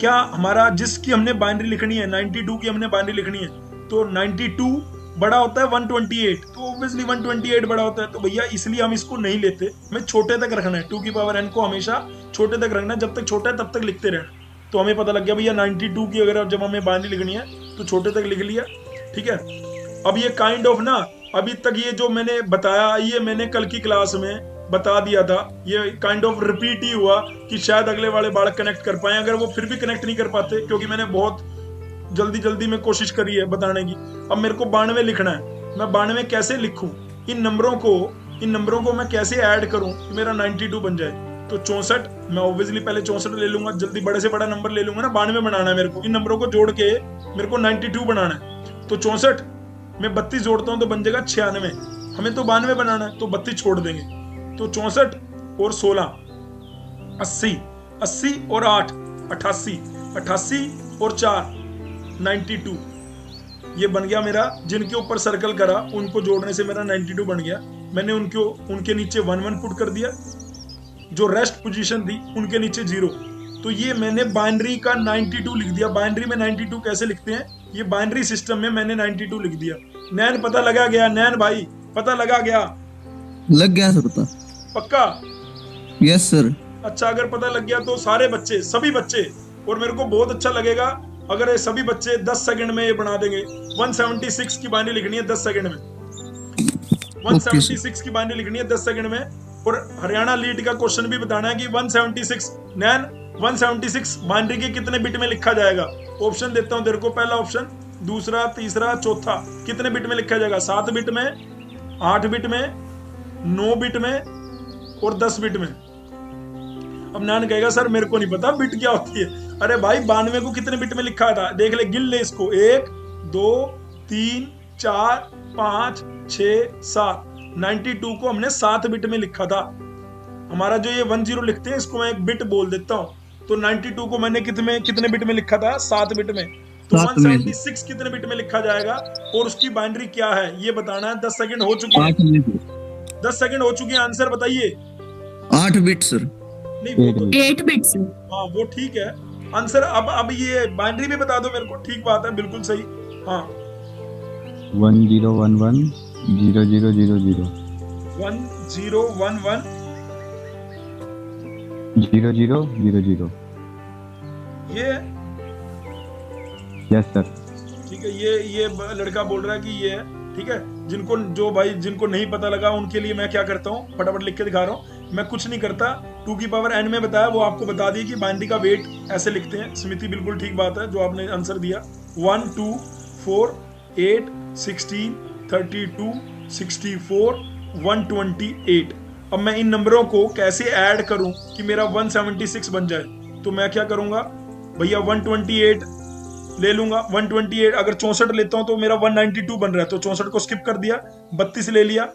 क्या हमारा जिसकी हमने बाइनरी लिखनी है 92 की हमने बाइनरी लिखनी है, तो 92 बड़ा होता है 128, तो ऑब्वियसली 128 बड़ा होता है। तो भैया इसलिए हम इसको नहीं लेते, हमें छोटे तक रखना है। 2 की पावर n को हमेशा छोटे तक रखना है, जब तक छोटा है तब तक लिखते रहना। तो हमें पता लग गया भैया 92 की अगर जब हमें बाइनरी लिखनी है तो छोटे तक लिख लिया, ठीक है। अब ये काइंड ऑफ ना, अभी तक ये जो मैंने बताया ये मैंने कल की क्लास में बता दिया था, ये काइंड ऑफ रिपीट ही हुआ कि शायद अगले वाले बालक कनेक्ट कर पाए। अगर वो फिर भी कनेक्ट नहीं कर पाते, क्योंकि मैंने बहुत जल्दी में कोशिश करी है बताने की। अब मेरे को 92 लिखना है, मैं 92 कैसे लिखूं? इन नंबरों को मैं कैसे ऐड करूं कि मेरा 92 बन जाए? तो 64, मैं ऑब्वियसली पहले 64 ले लूंगा, जल्दी बड़े से बड़ा नंबर ले लूंगा ना, 92 बनाना है मेरे को। इन नंबरों को जोड़ के मेरे को 92 बनाना है। तो 64 में 32 जोड़ता हूं तो बन जाएगा 96। हमें तो 92 बनाना है, तो 32 छोड़ देंगे। तो 64 और 16 80, 80 और 8 88, 88 और 4 92। ये बन गया मेरा, जिनके ऊपर सर्कल करा उनको जोड़ने से मेरा 92 बन गया। मैंने उनके नीचे 1 पुट कर दिया, जो रेस्ट पोजीशन थी उनके नीचे 0। तो ये मैंने बाइनरी का 92 लिख दिया। बाइनरी में 92 कैसे लिखते हैं, ये बाइनरी सिस्टम में मैंने 92 लिख दिया। नैन पता लगा गया? नैन भाई पता लगा गया? लग गया सर पता। पक्का? Yes sir. अच्छा, अगर पता लग गया तो सारे बच्चे, सभी बच्चे, और मेरे को बहुत अच्छा लगेगा अगर ये सभी बच्चे 10 सेकंड में ये बना देंगे। 176 की बाइनरी लिखनी है 10 सेकंड में। 176 की बाइनरी लिखनी है 10 सेकंड में। और हरियाणा लीड का क्वेश्चन भी बताना है कि 176 नैन 176 बाइनरी के कितने बिट में लिखा जाएगा? ऑप्शन देता हूं तेरे को, पहला ऑप्शन, दूसरा, तीसरा, चौथा। कितने बिट में लिखा जाएगा? 7 बिट में, 8 बिट में, 9 बिट में और 10 बिट में। अब नैन कहेगा सर मेरे को नहीं पता बिट क्या होती है। अरे भाई 92 को कितने बिट में लिखा था? देख ले, गिन ले इसको। 1 2 3 4 5 6 7। 92 को हमने 7 बिट में लिखा था। हमारा जो ये 10 लिखते हैं इसको मैं एक बिट बोल देता हूं। तो 92 को मैंने कितने बिट में लिखा था? 7 बिट में। तो 176 कितने बिट में लिखा जाएगा और उसकी बाइनरी क्या है ये बताना है। 10 सेकंड हो चुके हैं। 10 सेकंड हो चुके हैं, आंसर बताइए। 8 बिट सर। नहीं वो तो 8 बिट्स। हाँ वो ठीक है आंसर। अब ये बाइनरी भी बता दो मेरे को। ठीक बात है, बिल्कुल सही। हाँ 1011 0000 1011 0000। ये यस सर। ठीक है, ये लड़का बोल रहा है कि ये है। ठीक है, जिनको नहीं पता लगा उनके लिए मैं क्या करता हूँ, फटाफट लिख के दिखा रहा हूँ। मैं कुछ नहीं करता, 2 की पावर n में बताया वो आपको बता दिया कि बाइनरी का वेट ऐसे लिखते हैं। स्मृति बिल्कुल ठीक बात है जो आपने आंसर दिया। 1 2 4 8 16 32 64 128। अब मैं इन नंबरों को कैसे ऐड करूं कि मेरा 176 बन जाए? तो मैं क्या करूंगा भैया, 128 ले लूंगा। 128 अगर 64 लेता हूं तो मेरा 192 बन रहा है, तो 64 को स्किप कर दिया, 32 ले लिया।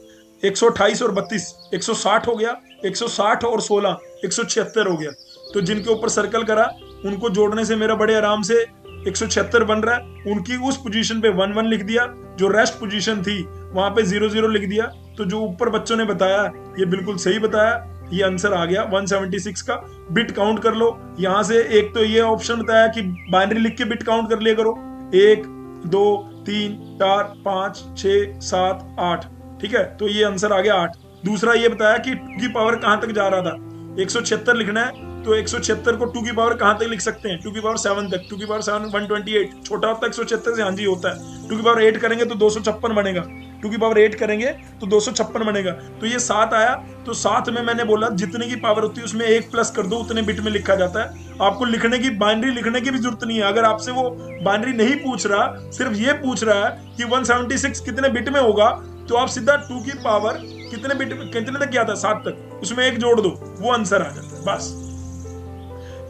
128 और 32 160 हो गया। 160 और 16 176 हो गया। तो जिनके ऊपर सर्कल करा उनको जोड़ने से मेरा बड़े आराम से 176 बन रहा है। उनकी उस पोजीशन पे 1 1 लिख दिया, जो रेस्ट पोजीशन थी वहां पे 0 0 लिख दिया। तो जो ऊपर बच्चों ने बताया ये बिल्कुल सही बताया, ये आंसर आ गया 176 का। बिट काउंट कर लो यहां से। एक तो ये ऑप्शन बताया कि बाइनरी लिख के बिट काउंट कर लिया करो। 1 2 3 4 5 6 7 8। ठीक है, तो ये आंसर आ गया 8। दूसरा ये बताया कि 2 की पावर कहां तक जा रहा था। 176 लिखना है तो 176 को 2 की पावर कहां तक लिख सकते हैं? 2 की पावर 7 तक। 2 की पावर 7 128। छोटा होता है 176 से? हाँ जी होता है। 2 की पावर 8 करेंगे तो 256 बनेगा। 2 की पावर 8 करेंगे तो 256 बनेगा। तो ये 7 आया। तो 7 में मैंने बोला जितने की पावर होती है उसमें 1 प्लस कर दो, उतने बिट में लिखा जाता है। आपको लिखने की, बाइनरी लिखने की भी जरूरत नहीं है। अगर आपसे वो बाइनरी नहीं पूछ रहा, सिर्फ ये पूछ रहा है कि 176 कितने बिट में होगा, तो आप सीधा 2 की पावर कितने बिट में, कितने तक गया था? 7 तक, उसमें 1 जोड़ दो, वो आंसर आ जाता है बस।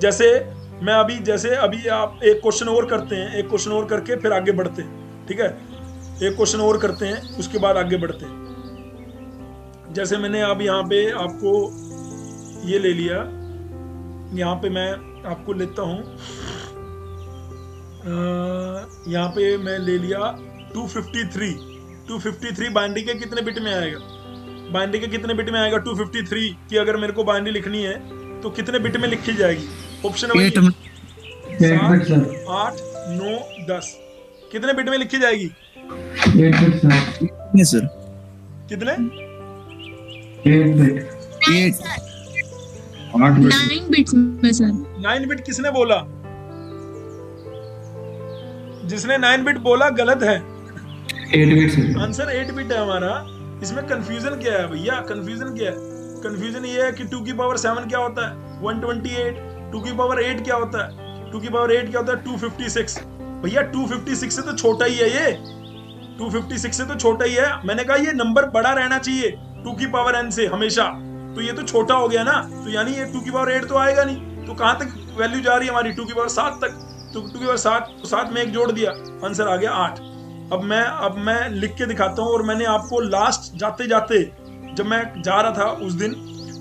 जैसे अभी आप एक क्वेश्चन और करते हैं, एक क्वेश्चन और करके फिर आगे बढ़ते हैं। ठीक है, एक क्वेश्चन और करते हैं उसके बाद आगे बढ़ते हैं। जैसे मैंने अब यहाँ पे आपको ये ले लिया, यहाँ पे मैं आपको लेता हूँ, यहाँ पे मैं ले लिया 253। 253 बाइनरी के कितने बिट में आएगा? बाइनरी के कितने बिट में आएगा 253 की? अगर मेरे को बाइनरी लिखनी है तो कितने बिट में लिखी जाएगी? ऑप्शन है 8 में 8 बिट सर। 8 9 10 कितने बिट में लिखी जाएगी? 8 बिट सर। में सर। कितने? 8 बिट। 8 8 बिट। 9 बिट्स में सर। 9 बिट किसने बोला? जिसने 9 बिट बोला गलत है। 8 बिट सर। आंसर 8 बिट है हमारा। इसमें कंफ्यूजन क्या है भैया? कंफ्यूजन क्या है? कंफ्यूजन ये है कि 2 की पावर 7 क्या होता है? 128। 2 की पावर 8 क्या होता है? 2 की पावर 8 क्या होता है? 256। भैया 256 से तो छोटा ही है ये। 256 से तो छोटा ही है। मैंने कहा ये नंबर बड़ा रहना चाहिए 2 की पावर n से हमेशा। तो ये तो छोटा हो गया ना, तो यानी ये 2 की पावर 8 तो आएगा नहीं। तो कहां तक वैल्यू जा रही है हमारी? 2 की पावर 7 तक। तो 2 की पावर 7, तो 7 में 1 जोड़ दिया, आंसर आ गया 8। अब मैं लिख के दिखाता हूँ। और मैंने आपको लास्ट जाते जाते, जब मैं जा रहा था उस दिन,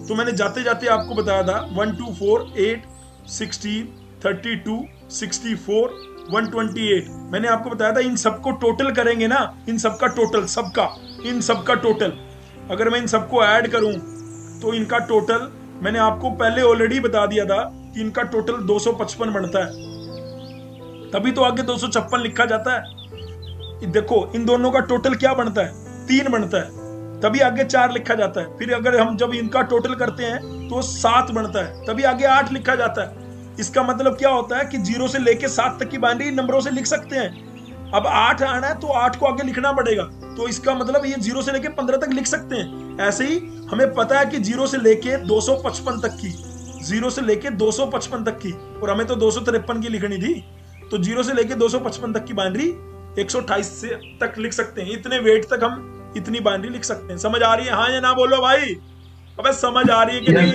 तो मैंने जाते जाते आपको बताया था 1 2 4 8 16 32 64 128। मैंने आपको बताया था इन सबको टोटल करेंगे ना, इन सबका टोटल, इन सबका टोटल अगर मैं इन सबको ऐड करूं तो इनका टोटल, मैंने आपको पहले ऑलरेडी बता दिया था कि इनका टोटल 255 बनता है। तभी तो आगे 256 लिखा जाता है। देखो इन दोनों का टोटल क्या बनता है? 3 बनता है, तभी आगे 4 लिखा जाता है। फिर अगर हम जब इनका टोटल करते हैं तो 7 बनता है, तभी आगे 8 लिखा जाता है। इसका मतलब क्या होता है कि 0 से लेके 7 तक की बाइनरी इन नंबरों से लिख सकते हैं। अब 8 आना है तो 8 को आगे लिखना पड़ेगा, तो इसका मतलब ये 0 से लेके 15 तक लिख सकते हैं। ऐसे ही हमें पता है कि 0 से लेके 255 तक की, 0 से लेके 255 तक की, और हमें तो 253 की लिखनी थी, तो 0 से लेके 255 तक की बाइनरी 128 से तक लिख सकते हैं। इतने वेट तक हम इतनी बाइनरी लिख सकते हैं। समझ आ रही है? हाँ या ना बोलो भाई। अबे समझ आ रही है कि नहीं?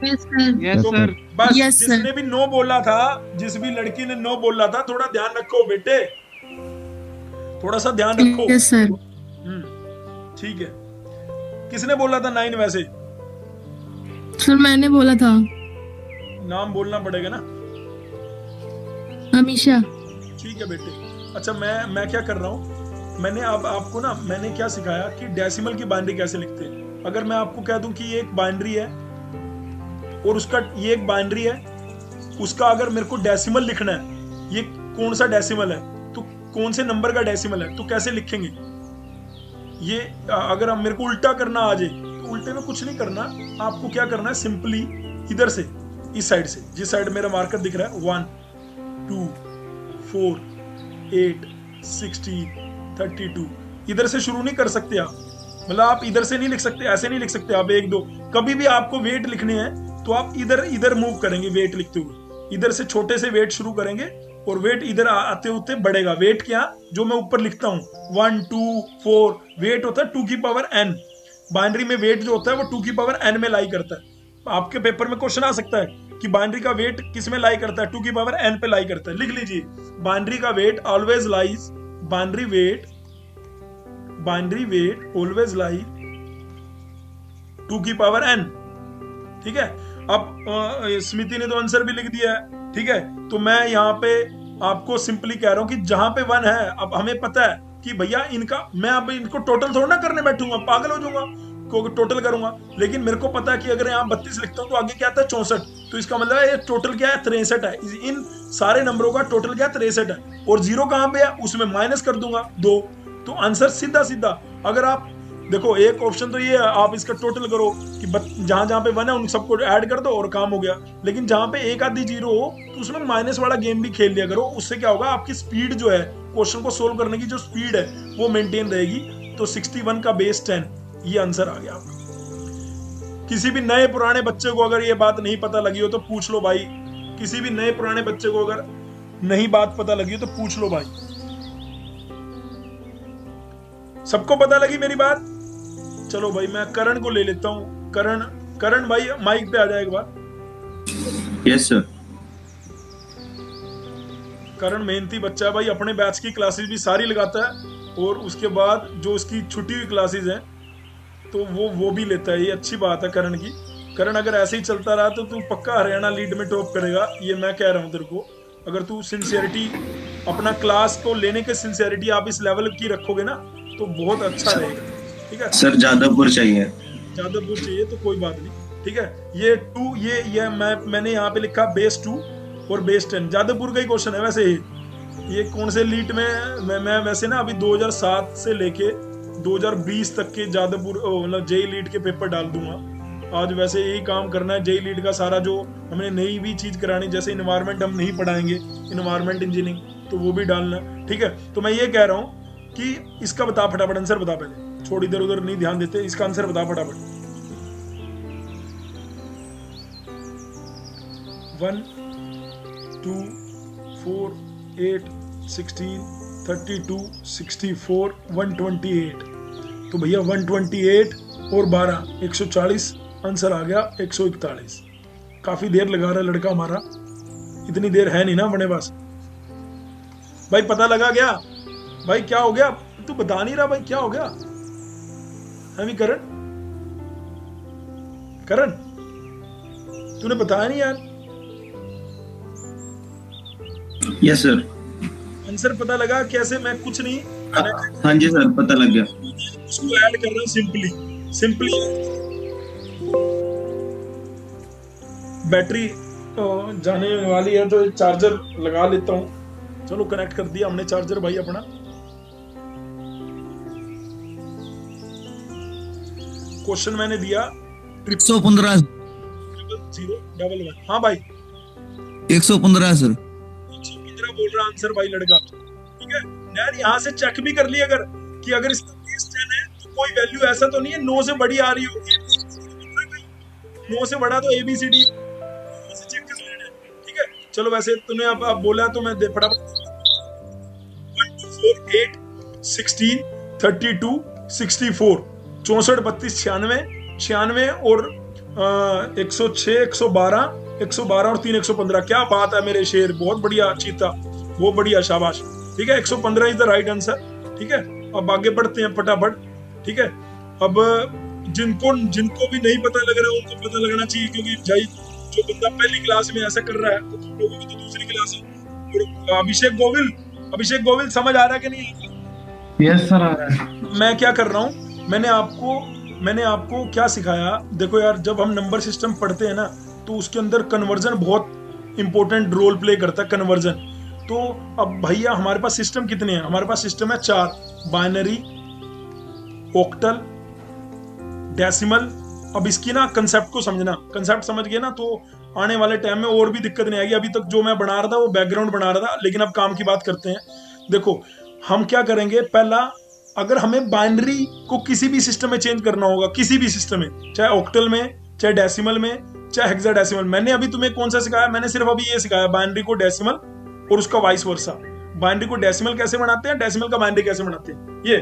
Yes sir. Yes sir. बस Yes, sir. जिसने भी नो बोला था, जिस भी लड़की ने नो बोला था, थोड़ा ध्यान रखो बेटे, थोड़ा सा ध्यान रखो। Yes sir. ठीक है। किसने बोला था 9 वैसे? सर मैंने बोला था। नाम बोलना पड़ेगा ना। हमेशा। ठीक है बेटे। अच्छा मैं क्या कर रहा हूँ, मैंने अब आपको ना, मैंने क्या सिखाया कि डेसिमल की बाइनरी कैसे लिखते हैं। अगर मैं आपको कह दूं कि ये एक बाइनरी है और उसका ये एक बाइनरी है, उसका अगर मेरे को डेसिमल लिखना है, ये कौन सा डेसिमल है, तो कौन से नंबर का डेसिमल है, तो कैसे लिखेंगे ये? अगर हम मेरे को उल्टा करना आ जाए तो उल्टे में कुछ नहीं करना, आपको क्या करना है, सिंपली इधर से, इस साइड से, जिस साइड मेरा मार्कर दिख रहा है, 1 2 4 8 16 32, इधर से शुरू नहीं कर सकते आप। मतलब आप इधर से नहीं लिख सकते, ऐसे नहीं लिख सकते आप 1 2। कभी भी आपको वेट लिखने हैं तो आप इधर इधर मूव करेंगे वेट लिखते हुए। इधर से छोटे से वेट शुरू करेंगे और वेट इधर आते होते बढ़ेगा। वेट क्या, जो मैं ऊपर लिखता हूँ 1 2 4, वेट होता है 2 की पावर n। बाइनरी में वेट जो होता है वो 2 की पावर n में लाई करता है। आपके पेपर में क्वेश्चन आ सकता है कि बाइनरी का वेट किस में लाई करता है? 2 की पावर n पे लाई करता है। लिख लीजिए, बाइनरी का weight always lies, binary weight always lie 2 की पावर n। ठीक है। अब स्मिति ने तो आंसर भी लिख दिया है। ठीक है, तो मैं यहाँ पे आपको सिंपली कह रहा हूं कि जहां पे 1 है, अब हमें पता है कि भैया इनका, मैं अब इनको टोटल थोड़ा ना करने बैठूंगा, पागल हो जाऊंगा को टोटल करूंगा। लेकिन मेरे को पता है कि अगर यहाँ 32 लिखता हूँ तो आगे क्या आता है 64, तो इसका मतलब है ये टोटल क्या है 63 है। इन सारे नंबरों का टोटल क्या 63 है, और 0 कहाँ पे है, उसमें माइनस कर दूंगा 2। तो आंसर सीधा सीधा, अगर आप देखो, एक ऑप्शन तो ये है आप इसका टोटल करो कि जहां जहां पे 1 है उन सबको ऐड कर दो और काम हो गया। लेकिन जहां पे एक आधी 0 हो तो उसमें माइनस वाला गेम भी खेल लिया करो। उससे क्या होगा, आपकी स्पीड जो है, क्वेश्चन को सोल्व करने की जो स्पीड है वो मेंटेन रहेगी। तो 61 का बेस 10, ये आंसर आ गया आपका। किसी भी नए पुराने बच्चे को अगर ये बात नहीं पता लगी हो तो पूछ लो भाई। किसी भी नए पुराने बच्चे को अगर नहीं बात पता लगी हो तो पूछ लो भाई। सबको पता लगी मेरी बात? चलो भाई, मैं करण को ले लेता हूँ। करण भाई माइक पे आ जाए एक बार। Yes sir. करण मेहनती बच्चा है भाई, अपने बैच की क्लासेस भी सारी लगाता है, और उसके बाद जो उसकी छुट्टी हुई क्लासेस हैं तो वो भी लेता है। ये अच्छी बात है करण की। करण अगर ऐसे ही चलता रहा तो तू पक्का हरियाणा लीड में टॉप करेगा, ये मैं कह रहा हूँ तेरे को। अगर तू सिंसियरिटी, अपना क्लास को लेने के सिंसियरिटी आप इस लेवल की रखोगे ना, तो बहुत अच्छा रहेगा। ठीक है सर जादवपुर चाहिए। जादवपुर चाहिए तो कोई बात नहीं। ठीक है ये 2 ये मैंने यहाँ पे लिखा बेस 2 और बेस 10 जादवपुर का ही क्वेश्चन है वैसे ही। ये कौन से लीट में मैं वैसे ना अभी 2007 से लेके 2020 तक के जादवपुर मतलब जेई लीट के पेपर डाल दूंगा। आज वैसे यही काम करना है जेई लीट का सारा जो हमने नई भी चीज करानी, जैसे इन्वायरमेंट हम नहीं पढ़ाएंगे इन्वायरमेंट इंजीनियरिंग, तो वो भी डालना। ठीक है तो मैं ये कह रहा हूँ कि इसका बता फटाफट आंसर बता, पहले छोड़ इधर उधर नहीं ध्यान देते, इसका आंसर बता फटाफट। 1 2 4 8 16 32 64 128। तो भैया 128 और 12 140 आंसर आ गया 141। काफी देर लगा रहा लड़का हमारा, इतनी देर है नहीं ना अपने पास। भाई पता लगा गया? भाई क्या हो गया? तू बता नहीं रहा भाई, क्या हो गया? है करण, करण तूने बताया नहीं यार। Yes sir. आंसर पता लगा कैसे? मैं कुछ नहीं, हाँ जी सर पता लग गया। उसको ऐड कर रहा हूं सिंपली बैटरी जाने वाली है तो चार्जर लगा लेता हूं। चलो कनेक्ट कर दिया हमने चार्जर भाई अपना। क्वेश्चन मैंने दिया 115 011। हाँ भाई 115 सर। 115 बोल रहा आंसर भाई लड़का। ठीक है यार यहाँ से चेक भी कर लिया अगर कि अगर इसका बेस 10 है तो कोई वैल्यू ऐसा तो नहीं है 9 से बड़ी आ रही हो। 9 से बड़ा तो ABCD चेक कर लेना। ठीक है चलो वैसे तूने अब बोला तो मैं फटाफट 1 2 4 8 16 32 64 64 32 96 और 106 112 और 3 115। क्या बात है मेरे शेर, बहुत बढ़िया चीता, बहुत बढ़िया शाबाश। ठीक है 115 इज द राइट आंसर। ठीक है अब आगे बढ़ते हैं फटाफट। ठीक है अब जिनको भी नहीं पता लग रहा है उनको पता लगना चाहिए, क्योंकि भाई जो बंदा पहली क्लास में ऐसा कर रहा है तो तुम लोगों की तो दूसरी क्लास है। और अभिषेक गोविल समझ आ रहा है कि नहीं? यस सर आ रहा है। मैं क्या कर रहा हूँ, मैंने आपको क्या सिखाया? देखो यार जब हम नंबर सिस्टम पढ़ते हैं ना तो उसके अंदर कन्वर्जन बहुत इंपॉर्टेंट रोल प्ले करता है कन्वर्जन। तो अब भैया हमारे पास सिस्टम कितने हैं? हमारे पास सिस्टम है 4, बाइनरी, ऑक्टल, डेसिमल। अब इसकी ना कंसेप्ट को समझना, कंसेप्ट समझ गए ना तो आने वाले टाइम में और भी दिक्कत नहीं आएगी। अभी तक जो मैं बना रहा था वो बैकग्राउंड बना रहा था, लेकिन अब काम की बात करते हैं। देखो हम क्या करेंगे, पहला अगर हमें बाइनरी को किसी भी सिस्टम में चेंज करना होगा, किसी भी सिस्टम में, चाहे ऑक्टल में, चाहे डेसिमल में, चाहे हेक्साडेसिमल। मैंने अभी तुम्हें कौन सा सिखाया? मैंने सिर्फ अभी ये सिखाया बाइनरी को डेसिमल और उसका वाइस वर्सा। बाइनरी को डेसिमल कैसे बनाते हैं, डेसिमल का बाइनरी कैसे बनाते हैं ये।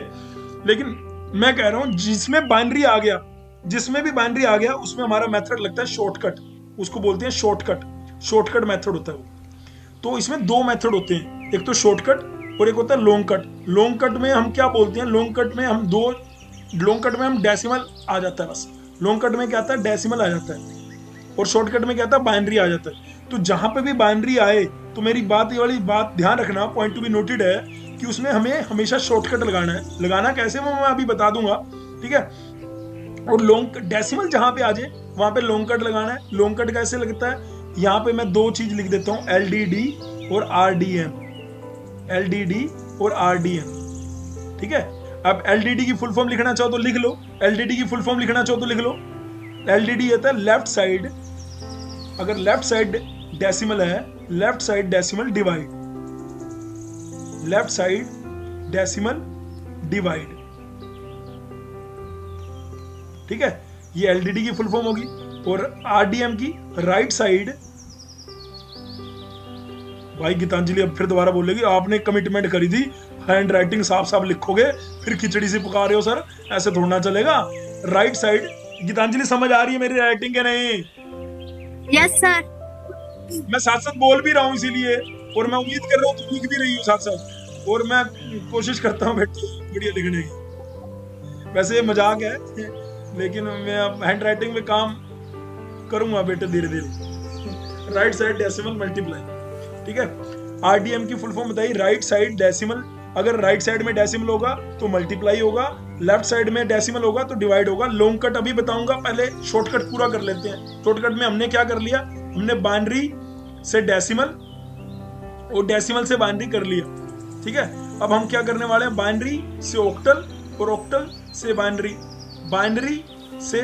लेकिन मैं कह रहा हूं जिसमें बाइनरी आ गया, जिसमें भी बाइनरी आ गया उसमें हमारा मेथड लगता है शॉर्टकट, उसको बोलते हैं शॉर्टकट मेथड होता है वो। तो इसमें 2 मेथड होते हैं, एक तो शॉर्टकट और एक होता है लॉन्ग कट। लॉन्ग कट में हम क्या बोलते हैं, लॉन्ग कट में हम डेसिमल आ जाता है, बस लॉन्ग कट में क्या आता है, डेसिमल आ जाता है, और शॉर्टकट में क्या आता है, बाइनरी आ जाता है। तो जहां पे भी बाइनरी आए तो मेरी बात, ये वाली बात ध्यान रखना, पॉइंट टू बी नोटेड है कि उसमें हमें हमेशा शॉर्टकट लगाना है। लगाना कैसे वो मैं अभी बता दूंगा। ठीक है और लॉन्ग डैसिमल जहां पे आ जाए वहां पे लॉन्ग कट लगाना है। लॉन्ग कट कैसे लगता है, यहाँ पे मैं 2 चीज लिख देता हूँ, LDD और RDM। LDD और RDM। ठीक है अब LDD की फुल फॉर्म लिखना चाहो तो लिख लो, LDD की फुल फॉर्म लिखना चाहो तो लिख लो। LDD होता है लेफ्ट साइड, अगर लेफ्ट साइड डेसिमल है, left side decimal divide, left side decimal divide. ठीक है ये LDD की फुल फॉर्म होगी। और RDM की राइट साइड, भाई गीतांजलि अब फिर दोबारा बोलेगी, आपने कमिटमेंट करी थी हैंड राइटिंग साफ साफ लिखोगे, फिर खिचड़ी से पुकार रहे हो सर, ऐसे थोड़ा चलेगा। राइट साइड, गीतांजलि समझ आ रही है मेरी राइटिंग के नहीं? Yes sir. मैं साथ साथ बोल भी रहा हूँ इसीलिए, और मैं उम्मीद कर रहा हूँ तुम लिख भी रही हो साथ साथ, और मैं कोशिश करता हूँ बेटे बढ़िया लिखने की। वैसे ये मजाक है लेकिन मैं अब हैंड राइटिंग में काम करूंगा बेटे धीरे धीरे। Right side decimal multiply. ठीक है RDM की फुल फॉर्म बताइए, राइट साइड डेसिमल अगर राइट साइड में डेसिमल होगा तो मल्टीप्लाई होगा, लेफ्ट साइड में डेसिमल होगा तो डिवाइड होगा। लॉन्ग कट अभी बताऊंगा, पहले शॉर्टकट पूरा कर लेते हैं। शॉर्टकट में हमने क्या कर लिया, हमने बाइनरी से डेसिमल और डेसिमल से बाइनरी कर लिया, ठीक है। अब हम क्या करने वाले हैं, बाइनरी से ऑक्टल और ऑक्टल से बाइनरी, बाइनरी से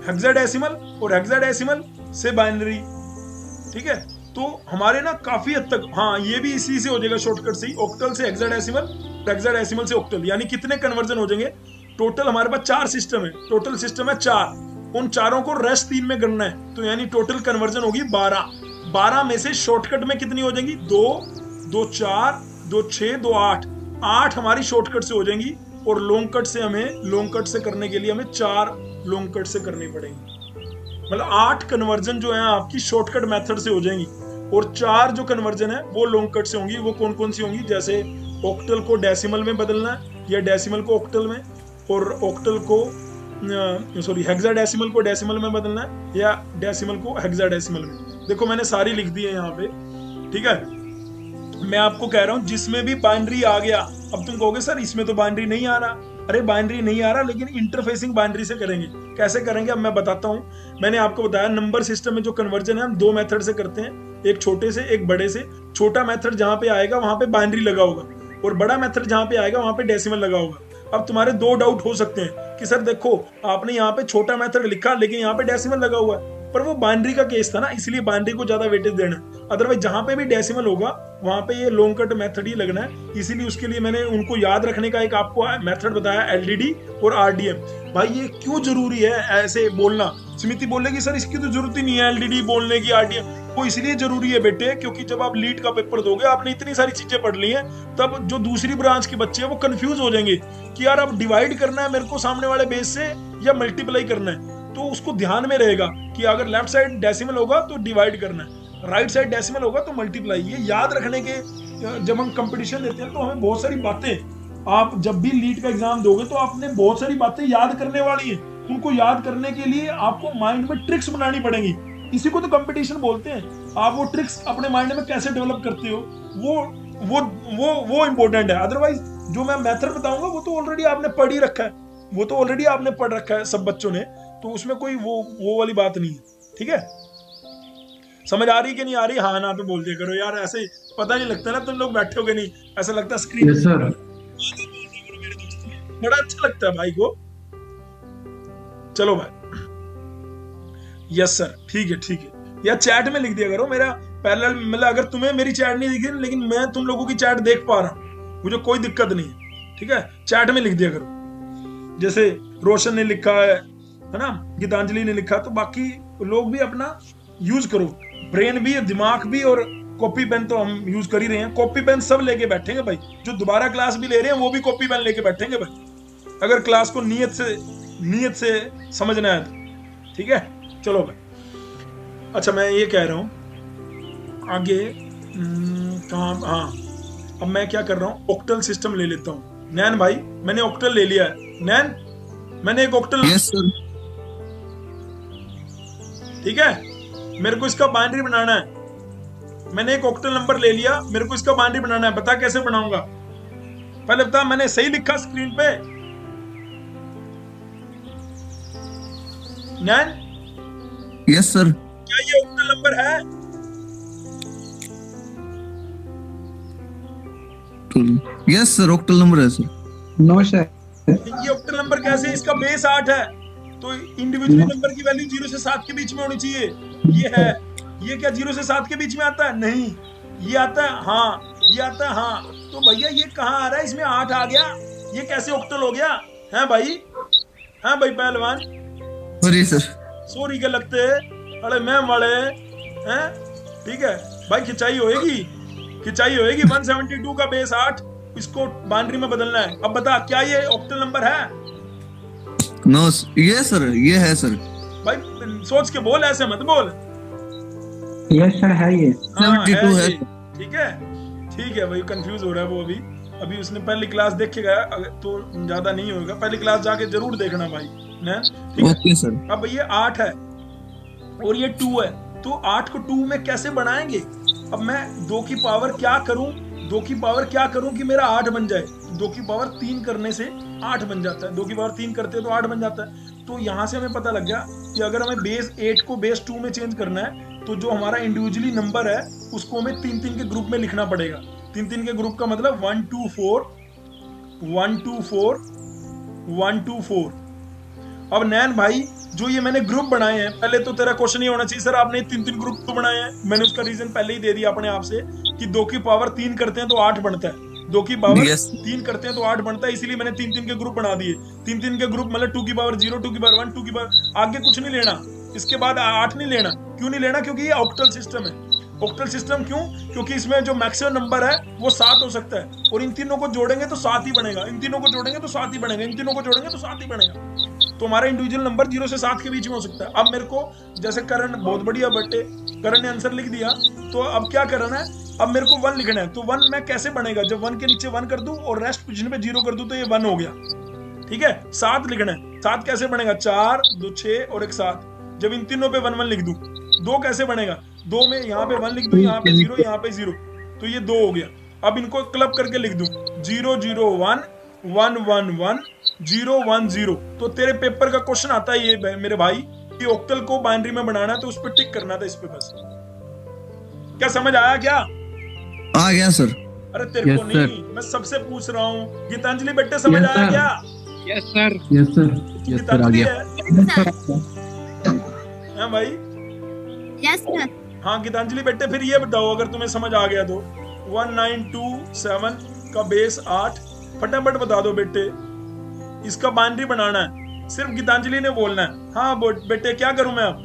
हेक्साडेसिमल और हेक्साडेसिमल से बाइनरी, ठीक है। तो हमारे ना काफी हद तक, हाँ ये भी इसी से हो जाएगा शॉर्टकट से ही, ऑक्टल से हेक्साडेसिमल, हेक्साडेसिमल से ऑक्टल, यानी कितने कन्वर्जन हो जाएंगे टोटल। हमारे पास 4 सिस्टम है, टोटल सिस्टम है 4, उन चारों को रेस्ट 3 में करना है, तो यानी टोटल कन्वर्जन होगी 12। 12 में से शॉर्टकट में कितनी हो जाएंगी, 2, 2 4, 2 6, 2 8, 8 हमारी शॉर्टकट से हो जाएंगी। और लॉन्ग कट से हमें, लॉन्ग कट से करने के लिए हमें 4 लॉन्ग कट से करनी पड़ेंगी, मतलब 8 कन्वर्जन जो है आपकी शॉर्टकट मेथड से हो जाएंगी। और 4 जो कन्वर्जन है वो लॉन्ग कट से होंगी। वो कौन कौन सी होंगी, जैसे ऑक्टल को डेसिमल में बदलना है या डेसिमल को ऑक्टल में, और ऑक्टल को सॉरी हेक्साडेसिमल को डेसिमल में बदलना है या डेसिमल को हेक्साडेसिमल में। देखो मैंने सारी लिख दी है यहाँ पे, ठीक है। मैं आपको कह रहा हूँ जिसमें भी बाइनरी आ गया, अब तुम कहोगे सर इसमें तो बाइनरी नहीं आ रहा। अरे बाइनरी नहीं आ रहा, लेकिन इंटरफेसिंग बाइनरी से करेंगे। कैसे करेंगे अब मैं बताता हूँ। मैंने आपको बताया नंबर सिस्टम में जो कन्वर्जन है हम 2 मेथड से करते हैं, एक छोटे से एक बड़े से। छोटा मेथड जहां पे आएगा वहां पे बाइनरी लगा होगा, और बड़ा मेथड जहां पे आएगा वहां पे डेसिमल लगा होगा। अब तुम्हारे 2 डाउट हो सकते हैं कि सर देखो आपने यहाँ पे छोटा मेथड लिखा लेकिन यहाँ पे डेसिमल लगा हुआ है, पर वो बाइनरी का केस था ना, इसलिए बाइनरी को ज्यादा वेटेज देना है। अदरवाइज जहां पे भी डेसिमल होगा वहां पे ये लॉन्ग कट मेथड ही लगना है। इसीलिए उसके लिए मैंने उनको याद रखने का एक आपको मेथड बताया, एलडीडी और आरडीएम। भाई ये क्यों जरूरी है ऐसे बोलना। स्मृति बोलेगी सर इसकी तो जरूरत ही नहीं है एलडीडी बोलने की, आरडीएम। वो इसलिए जरूरी है बेटे क्योंकि जब आप लीड का पेपर दोगे, आपने इतनी सारी चीजें पढ़ ली हैं, तब जो दूसरी ब्रांच के बच्चे हैं वो कंफ्यूज हो जाएंगे कि यार अब डिवाइड करना है मेरे को सामने वाले बेस से या मल्टीप्लाई करना है। तो उसको ध्यान में रहेगा कि अगर लेफ्ट साइड डेसिमल होगा तो डिवाइड करना है, राइट साइड डेसिमल होगा तो मल्टीप्लाई। ये याद रखने के जब हम कंपटीशन देते हैं तो हमें बहुत सारी बातें, आप जब भी लीड का एग्जाम दोगे तो आपने बहुत सारी बातें याद करने वाली है। उनको याद करने के लिए आपको माइंड में ट्रिक्स बनानी पड़ेंगी, इसी को तो कंपटीशन बोलते हैं। आप वो ट्रिक्स अपने माइंड में कैसे डेवलप करते हो वो इंपॉर्टेंट है। अदरवाइज जो मैं मेथड बताऊंगा वो तो ऑलरेडी आपने पढ़ ही रखा है, वो तो ऑलरेडी आपने पढ़ रखा है सब बच्चों ने, तो उसमें कोई वो वाली बात नहीं है, ठीक है। समझ आ रही कि नहीं आ रही, हाँ ना तो बोल दिया करो यार, ऐसे पता नहीं लगता ना तुम लोग बैठे हो कि नहीं, ऐसा लगता है स्क्रीन सर बड़ा अच्छा लगता है भाई को। चलो भाई, यस सर, ठीक है ठीक है, या चैट में लिख दिया करो मेरा पैरेलल, मतलब अगर तुम्हें मेरी चैट नहीं दिखी लेकिन मैं तुम लोगों की चैट देख पा रहा हूँ, मुझे कोई दिक्कत नहीं है, ठीक है। चैट में लिख दिया करो, जैसे रोशन ने लिखा है ना, गीतांजलि ने लिखा, तो बाकी लोग भी अपना यूज करो, ब्रेन भी, दिमाग भी, और कॉपी पेन तो हम यूज कर ही रहे हैं। कॉपी पेन सब लेके बैठेंगे भाई, जो दोबारा क्लास भी ले रहे हैं वो भी कॉपी पेन लेके बैठेंगे भाई, अगर क्लास को नियत से समझना है तो, ठीक है। चलो भाई, अच्छा मैं ये कह रहा हूं आगे कहाँ, हाँ अब मैं क्या कर रहा हूँ, ऑक्टल सिस्टम ले लेता हूँ। नैन भाई मैंने ऑक्टल ले लिया है, नैन मैंने एक ऑक्टल, यस सर, ठीक है। मेरे को इसका बाइनरी बनाना है, मैंने एक ऑक्टल नंबर ले लिया, मेरे को इसका बाइनरी बनाना है, बता कैसे बनाऊंगा, पहले बता। मैंने सही लिखा स्क्रीन पे नैन? यस सर, क्या ये ऑक्टल नंबर है? यस सर, ऑक्टल नंबर है सर। नो सर, ये ऑक्टल नंबर कैसे है? इसका बेस 8 है, तो इंडिविजुअल नंबर की वैल्यू 0 से 7 के बीच में होनी चाहिए। ये है, ये क्या 0 से 7 के बीच में आता है? नहीं, ये आता है, हाँ ये आता है, हाँ। तो भैया ये कहाँ आ रहा है, इसमें 8 आ गया, ये कैसे ऑक्टल हो गया है भाई? हाँ भाई पहलवान, सॉरी सर, सॉरी के लगते अरे मैम वाले हैं, ठीक है भाई। खिंचाई होएगी 172 का बेस 8, इसको बाइनरी में बदलना है। अब बता क्या ये ऑक्टल नंबर है? नो ये सर, ये है सर। भाई सोच के बोल, ऐसे मत बोल। यस सर है ये, 72 है। ठीक है भाई, कंफ्यूज हो रहा है वो अभी उसने पहली क्लास देख के गया, तो ज्यादा नहीं होगा, पहली क्लास जाके जरूर देखना भाई ना, ठीक है। Okay sir. अब ये 8 है और ये 2 है, तो 8 को 2 में कैसे बनाएंगे? अब मैं 2 की पावर क्या करूं, 2 की पावर क्या करूं कि मेरा 8 बन जाए। 2 की पावर 3 करने से 8 बन जाता है, 2 की पावर 3 करते हैं तो 8 बन जाता है। तो यहां से हमें पता लग गया कि अगर हमें बेस 8 को बेस 2 में चेंज करना है तो जो हमारा इंडिविजुअली नंबर है उसको हमें 3-3 के ग्रुप में लिखना पड़ेगा। 3-3 के ग्रुप का मतलब 1 2 4 1 2 4 1 2 4। अब नैन भाई जो ये मैंने ग्रुप बनाए हैं, पहले तो तेरा क्वेश्चन ये होना चाहिए सर आपने 3-3 ग्रुप क्यों बनाए हैं। मैंने उसका रीजन पहले ही दे दिया अपने आप से कि 2 की पावर 3 करते हैं तो 8 बनता है, 2 की पावर 3 करते हैं तो 8 बनता है, इसीलिए मैंने 3-3 के ग्रुप बना दिए। 3-3 के ग्रुप मतलब 2 की पावर 0, 2 की पावर 1, 2 की पावर, आगे कुछ नहीं लेना, इसके बाद 8 नहीं लेना। क्यों नहीं लेना? क्योंकि ये ऑक्टल सिस्टम है। ऑक्टल सिस्टम क्यों? क्योंकि इसमें जो मैक्सिमम नंबर है वो 7 हो सकता है, और इन तीनों को जोड़ेंगे तो 7 ही बनेगा, इन तीनों को जोड़ेंगे तो 7 ही बनेगा, इन तीनों को जोड़ेंगे तो 7 ही बनेगा। तो हमारा इंडिविजुअल नंबर 0 से 7 के बीच में हो सकता है। अब मेरे को जैसे करण, बहुत बढ़िया बेटे, करण ने आंसर लिख दिया, तो अब क्या करना है, अब मेरे को 1 लिखना है। तो 1 मैं कैसे बनेगा? जब 1 के नीचे 1 कर दूं और रेस्ट पोजीशन पे 0 कर दूं तो ये 1 हो गया, ठीक है। 7 लिखना है, 7 कैसे बनेगा? 4 2 6 और एक 7। जब इन तीनों पे 1 1 लिख दूं, 2 कैसे बनेगा? 2 में यहाँ पे 1 लिख दूं, यहाँ पे 0, यहाँ पे 0, तो ये 2 हो गया। अब इनको क्लब करके लिख दूं 0 0 1 1 1 1 0 1 0। तो तेरे पेपर का क्वेश्चन आता है ये मेरे भाई कि ऑक्टल को बाइनरी में बनाना है तो उस पर टिक करना था, इस पे बस। क्या समझ आया क्या? आ गया सर। अरे तेरे को नहीं, मैं सबसे पूछ रहा हूँ। गीतांजलि बेटे समझ आया क्या? Yes sir, yes sir, yes sir, आ गया। हाँ भाई, यस सर। हाँ गीतांजलि बेटे, फिर ये बताओ अगर तुम्हें समझ आ गया तो 1927 का बेस 8, फटाफट बता दो बेटे। इसका बाइनरी बनाना है, सिर्फ गीतांजलि ने बोलना है। हाँ बेटे, क्या करूं मैं अब?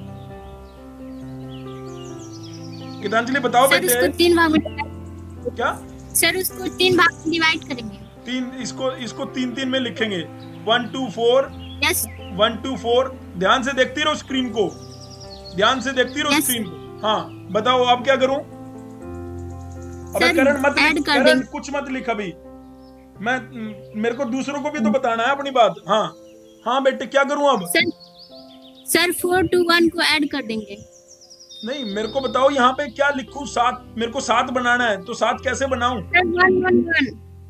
गीतांजलि बताओ सर, बेटे। उसको 3 भाग में क्या सर? उसको 3 भाग में डिवाइड करेंगे। 3, इसको 3-3 में लिखेंगे। 1 2 4, यस 1 2 4। ध्यान से देखती रहो स्क्रीन को, ध्यान से देखती रहो स्क्रीन को। हाँ बताओ अब क्या करूं? अबे करण मत लिख, करण कुछ मत लिख अभी। मेरे को दूसरों को भी तो बताना है अपनी बात। हाँ हाँ बेटे, क्या करूं अब? सर 4 to 1 को ऐड कर देंगे। नहीं, मेरे को बताओ यहाँ पे क्या लिखूं? 7, मेरे को 7 बनाना है, तो 7 कैसे बनाऊं? 1 1 1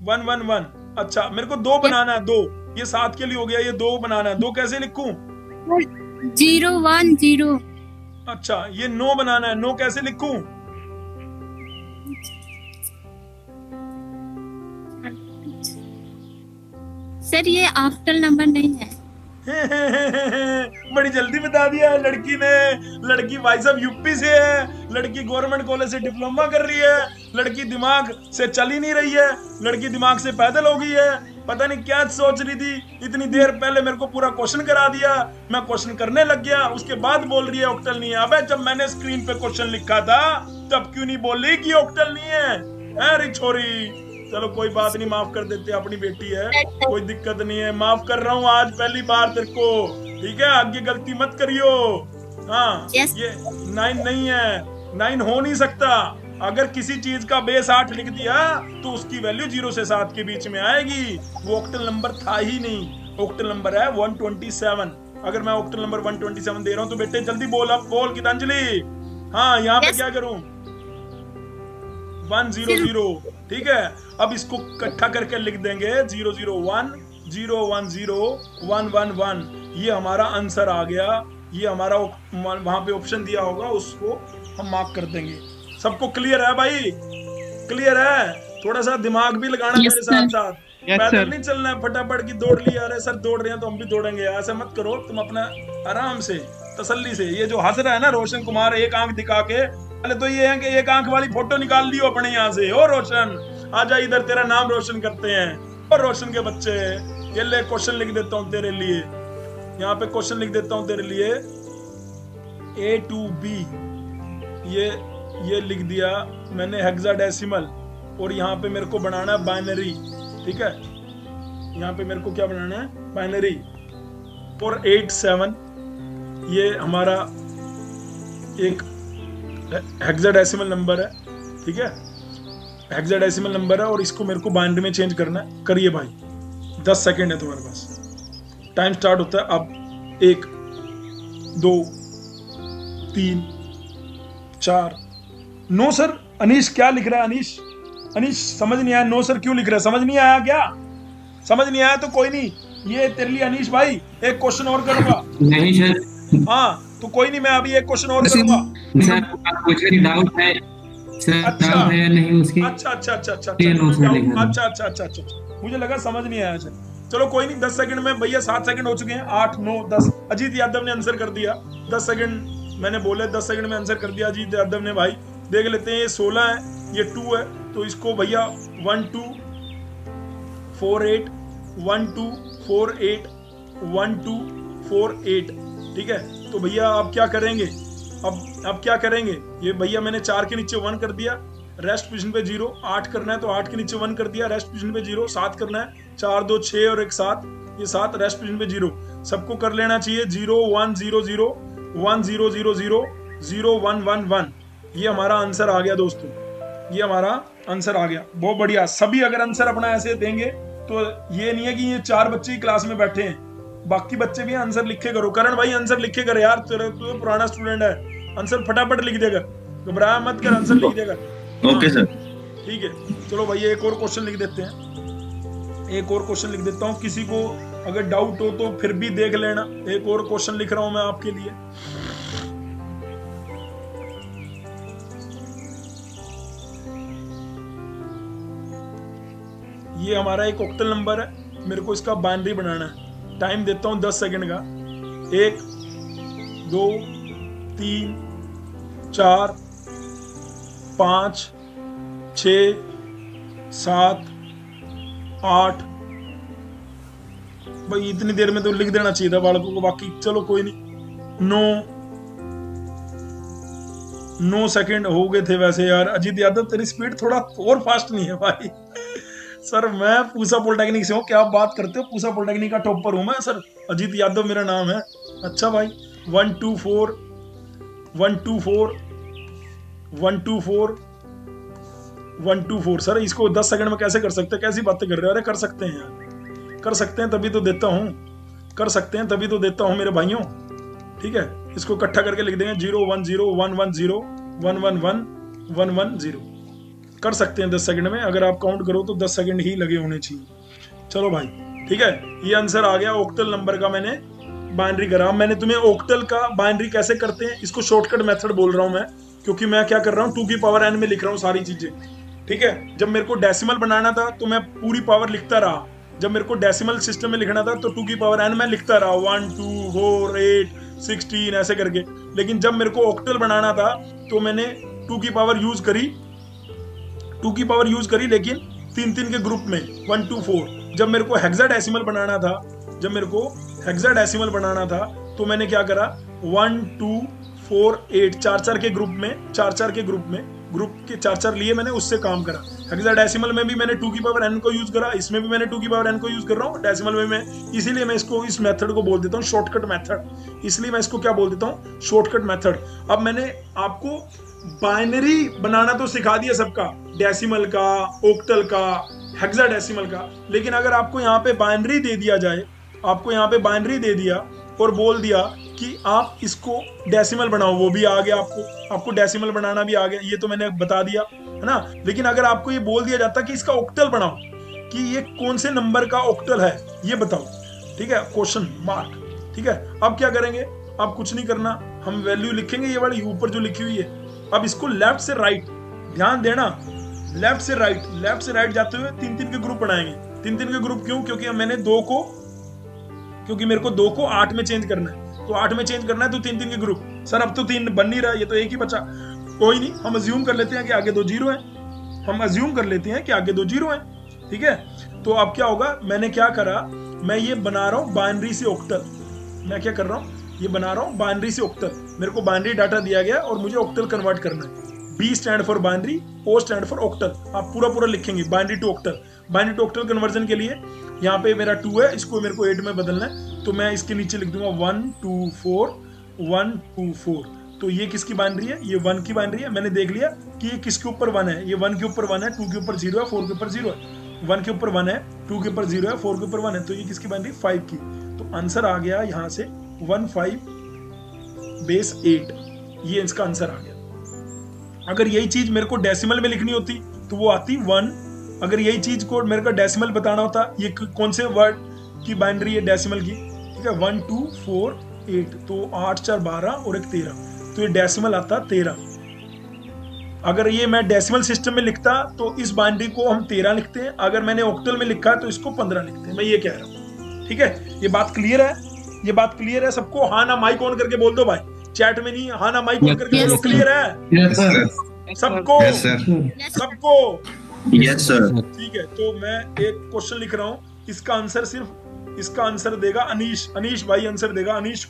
1 1 1। अच्छा, मेरे को 2 बनाना है, 2। ये 7 के लिए हो गया, ये 2 बनाना है। 2 कैसे लिखूं? 0 1 0। अच्छा, ये 9 बनाना है, 9 कैसे लिखूं? सर ये ऑक्टल नंबर नहीं है। बड़ी जल्दी बता दिया लड़की ने। लड़की भाई साहब यूपी से है, लड़की गवर्नमेंट कॉलेज से डिप्लोमा कर रही है, लड़की दिमाग से चल ही नहीं रही है, लड़की दिमाग से पैदल हो गई है। पता नहीं क्या सोच रही थी, इतनी देर पहले मेरे को पूरा क्वेश्चन करा दिया, मैं क्वेश्चन करने लग गया, उसके बाद बोल रही है ऑक्टल नहीं है। अबे जब मैंने स्क्रीन पे क्वेश्चन लिखा था तब क्यों नहीं बोली कि ऑक्टल नहीं है? अरे छोरी, चलो कोई बात नहीं, माफ कर देते, अपनी बेटी है, कोई दिक्कत नहीं है, माफ कर रहा हूँ आज पहली बार तेरे को, ठीक है? आगे गलती मत करियो। हाँ ये 9 नहीं है, 9 हो नहीं सकता। अगर किसी चीज का बेस 8 लिख दिया तो उसकी वैल्यू 0 से 7 के बीच में आएगी। वो ऑक्टल नंबर था ही नहीं, ऑक्टल नंबर है 127। अगर मैं ऑक्टल नंबर 127 दे रहा हूँ तो बेटे जल्दी बोल, अब बोल गीतांजलि। हाँ यहाँ पे क्या करूं? 1 0 0, ठीक है। अब इसको इकट्ठा करके लिख देंगे 0 0 1 0 1 0 1 1 1। ये हमारा आंसर आ गया। ये हमारा वहां पे ऑप्शन दिया होगा, उसको हम मार्क कर देंगे। सबको क्लियर है भाई? क्लियर है? थोड़ा सा दिमाग भी लगाना मेरे साथ साथ। पैदल नहीं चलना है फटाफट की दौड़ लिया। अरे सर दौड़ रहे हैं तो हम भी दौड़ेंगे, ऐसा मत करो तुम, अपना आराम से तसल्ली से। ये जो हंस रहा है ना रोशन कुमार एक आंख दिखा के, पहले तो ये है कि एक आंख वाली फोटो निकाल लियो अपने यहाँ से। ओ रोशन आजा इधर, तेरा नाम रोशन करते हैं। और रोशन के बच्चे, ये ले क्वेश्चन लिख देता हूँ तेरे लिए, यहाँ पे क्वेश्चन लिख देता हूँ तेरे लिए। A to B ये लिख दिया मैंने हेक्साडेसिमल, और यहाँ पे मेरे को बनाना है बाइनरी, ठीक है? यहाँ पे मेरे को क्या बनाना है? बाइनरी। 487 ये हमारा एक हेक्साडेसिमल नंबर है, ठीक है? हेक्साडेसिमल नंबर है और इसको मेरे को बाइनरी में चेंज करना है। करिए भाई, 10 सेकेंड है तुम्हारे पास, टाइम स्टार्ट होता है अब। 1 2 3 4। नो सर, अनीश क्या लिख रहा है? अनीश अनीश समझ नहीं आया, नो सर क्यों लिख रहे, समझ नहीं आया क्या? समझ नहीं आया तो कोई नहीं, ये तेरे लिए अनीश भाई एक क्वेश्चन और करूंगा। नहीं सर। हाँ तो कोई नहीं, मैं अभी एक क्वेश्चन और करूंगा सर मुझे डाउट है सर, अच्छा। डाउट है या नहीं उसकी। अच्छा अच्छा अच्छा अच्छा ये नो सर लिखा था। अच्छा अच्छा अच्छा अच्छा अच्छा, मुझे लगा समझ नहीं आया सर। चलो कोई नहीं, 10 सेकंड में भैया 7 सेकंड हो चुके हैं, 8 9 10। अजीत यादव ने आंसर कर दिया, 10 सेकंड मैंने बोले, 10 सेकंड में आंसर कर दिया अजीत यादव ने भाई। देख लेते हैं, ये 16 है, ये 2 है, तो इसको भैया 1 2 4 8 1 2 4 8 1 2 4 8, ठीक है। तो भैया आप क्या करेंगे, अब क्या करेंगे, ये भैया मैंने 4 के नीचे 1 कर दिया, रेस्ट पोजीशन पे 0, 8 करना है तो 8 के नीचे 1 कर दिया, रेस्ट पोजीशन पे 0, 7 करना है, 4 2 6 और 1 7, ये 7 रेस्ट पोजीशन पे 0, सबको कर लेना चाहिए 0 1 0 0 1 0 0 0 0 1 1 1। ये हमारा आंसर आ गया दोस्तों, ये हमारा आंसर आ गया, बहुत बढ़िया। सभी अगर आंसर अपना ऐसे देंगे तो ये नहीं है कि ये 4 बच्चे ही क्लास में बैठे हैं, बाकी बच्चे भी आंसर लिखे करो। करण भाई आंसर लिखे कर यार, तेरा तो पुराना स्टूडेंट है, आंसर फटाफट लिख देगा, घबराया मत कर, आंसर लिख देगा। Okay sir. ठीक है, चलो भैया एक और क्वेश्चन लिख देते हैं, एक और क्वेश्चन लिख देता हूँ, किसी को अगर डाउट हो तो फिर भी देख लेना। एक और क्वेश्चन लिख रहा हूं मैं आपके लिए। ये हमारा एक ऑक्टल नंबर है, मेरे को इसका बाइनरी बनाना है। टाइम देता हूं 10 सेकंड का। 1 2 3 4 5 6 7 8। भाई इतनी देर में तो लिख देना चाहिए था बालकों को, बाकी चलो कोई नहीं। 9 सेकंड हो गए थे वैसे यार। अजीत यादव तेरी स्पीड थोड़ा और फास्ट नहीं है भाई। सर मैं पूसा पॉलिटेक्निक से हूँ, क्या आप बात करते हो, पूसा पॉलिटेक्निक का टॉपर हूँ मैं सर, अजीत यादव मेरा नाम है। अच्छा भाई 1 2 4 1 2 4 1 2 4 1 2 4। सर इसको 10 सेकंड में कैसे कर सकते हैं, कैसी बातें कर रहे हो? अरे कर सकते हैं यार, कर सकते हैं तभी तो देता हूँ, कर सकते हैं तभी तो देता हूँ मेरे भाइयों। ठीक है, इसको इकट्ठा करके लिख देंगे 0 1 0 1 1 0 1 1 1 1 1 0। कर सकते हैं 10 सेकंड में, अगर आप काउंट करो तो 10 सेकंड ही लगे होने चाहिए। चलो भाई ठीक है, ये आंसर आ गया ऑक्टल नंबर का। मैंने बाइनरी करा। मैंने तुम्हें ऑक्टल का बाइनरी कैसे करते हैं, इसको शॉर्टकट मेथड बोल रहा हूं मैं, क्योंकि मैं क्या कर रहा हूं 2 की पावर n में लिख रहा हूं सारी चीजें। ठीक है, जब मेरे को डेसिमल बनाना था तो मैं पूरी पावर लिखता रहा, जब मेरे को डेसिमल सिस्टम में लिखना था तो 2 की पावर n में लिखता रहा, 1 2 4 8 16 ऐसे करके। लेकिन जब मेरे को ऑक्टल बनाना था तो मैंने 2 की पावर यूज करी, 2 की पावर यूज करी, लेकिन 3 के ग्रुप में 1 2 4। जब मेरे को हेक्साडेसिमल बनाना था, जब मेरे को हेक्साडेसिमल बनाना था तो मैंने क्या करा 1 2 4 8 4 के ग्रुप में, 4 के ग्रुप में, ग्रुप के 4 लिए मैंने, उससे काम करा। हेक्साडेसिमल में भी मैंने 2 की पावर n को यूज करा, इसमें भी मैंने 2 की पावर n को यूज कर रहा हूँ डेसिमल में मैं, इसीलिए मैं इसको इस मेथड को बोल देता हूँ शॉर्टकट मेथड। इसलिए मैं इसको क्या बोल देता हूँ, शॉर्टकट मेथड। अब मैंने आपको बाइनरी बनाना तो सिखा दिया सबका, डेसिमल का, ऑक्टल का, हेक्साडेसिमल का। लेकिन अगर आपको यहाँ पे बाइनरी दे दिया जाए, आपको यहाँ पे बाइनरी दे दिया और बोल दिया कि आप इसको डेसिमल बनाओ, वो भी आ गया आपको डेसिमल बनाना भी आ गया, ये तो मैंने बता दिया है ना। लेकिन अगर आपको ये बोल दिया जाता कि इसका ऑक्टल बनाओ, कि ये कौन से नंबर का ऑक्टल है ये बताओ, ठीक है, क्वेश्चन मार्क। ठीक है, अब क्या करेंगे, अब कुछ नहीं करना, हम वैल्यू लिखेंगे ये वाली ऊपर जो लिखी हुई है। अब इसको लेफ्ट से राइट, ध्यान देना, लेफ्ट से राइट जाते हुए 3 के ग्रुप बनाएंगे। 3 के ग्रुप क्यों, क्योंकि मैंने 2 को, क्योंकि मेरे को 2 को 8 में चेंज करना है, तो 8 में चेंज करना है तो 3 के ग्रुप। सर अब तो 3 बन नहीं रहा, ये तो एक ही बचा। कोई नहीं, हम अज्यूम कर लेते हैं कि आगे 2 0 है, हम अज्यूम कर लेते हैं कि आगे 2 0 है। ठीक है, तो अब क्या होगा, मैंने क्या करा, मैं ये बना रहा हूं बाइनरी से ऑक्टल। मैं क्या कर रहा हूं, ये बना रहा हूं बाइनरी से ऑक्टल। मेरे को बाइनरी डाटा दिया गया और मुझे ऑक्टल कन्वर्ट करना है। B stand for binary, O stand for octal. आप पूरा लिखेंगे binary to octal. Binary to octal conversion के लिए यहाँ पे मेरा 2 है, इसको मेरे को 8 में बदलना है, तो मैं इसके नीचे लिख दूंगा 1 2 4 1 2 4। तो ये किसकी बाइनरी है, ये 1 की बाइनरी है। मैंने देख लिया कि ये किसके ऊपर 1 है, ये 1 के ऊपर 1 है, 2 के ऊपर 0 है, 4 के ऊपर 0 है। 1 के ऊपर 1 है, 2 के ऊपर 0 है, 4 के ऊपर 1 है, तो ये किसकी बाइनरी, 5 की। तो आंसर आ गया यहाँ से 1 5 बेस 8, ये इसका आंसर आ गया। अगर यही चीज मेरे को डेसिमल में लिखनी होती तो वो आती 1। अगर यही चीज को मेरे को डेसिमल बताना होता, ये कौन से वर्ड की बाइनरी है डेसिमल की, ठीक है, 1 2 4 8, तो 8 4 12 और एक 13, तो ये डेसिमल आता 13। अगर ये मैं डेसिमल सिस्टम में लिखता तो इस बाइनरी को हम 13 लिखते हैं, अगर मैंने ऑक्टल में लिखा तो इसको 15 लिखते हैं। मैं ये कह रहा हूँ, ठीक है, ये बात क्लियर है, ये बात क्लियर है सबको? हाँ ना माइक ऑन करके बोल दो भाई, चैट में नहीं, हाँ ना माइक ऑन करके बोलो, क्लियर है यस सर, सबको? यस सर, सबको यस सर। ठीक है, तो मैं एक क्वेश्चन लिख रहा हूँ, इसका आंसर सिर्फ इसका आंसर देगा अनीश। अनीश भाई आंसर देगा, अनीश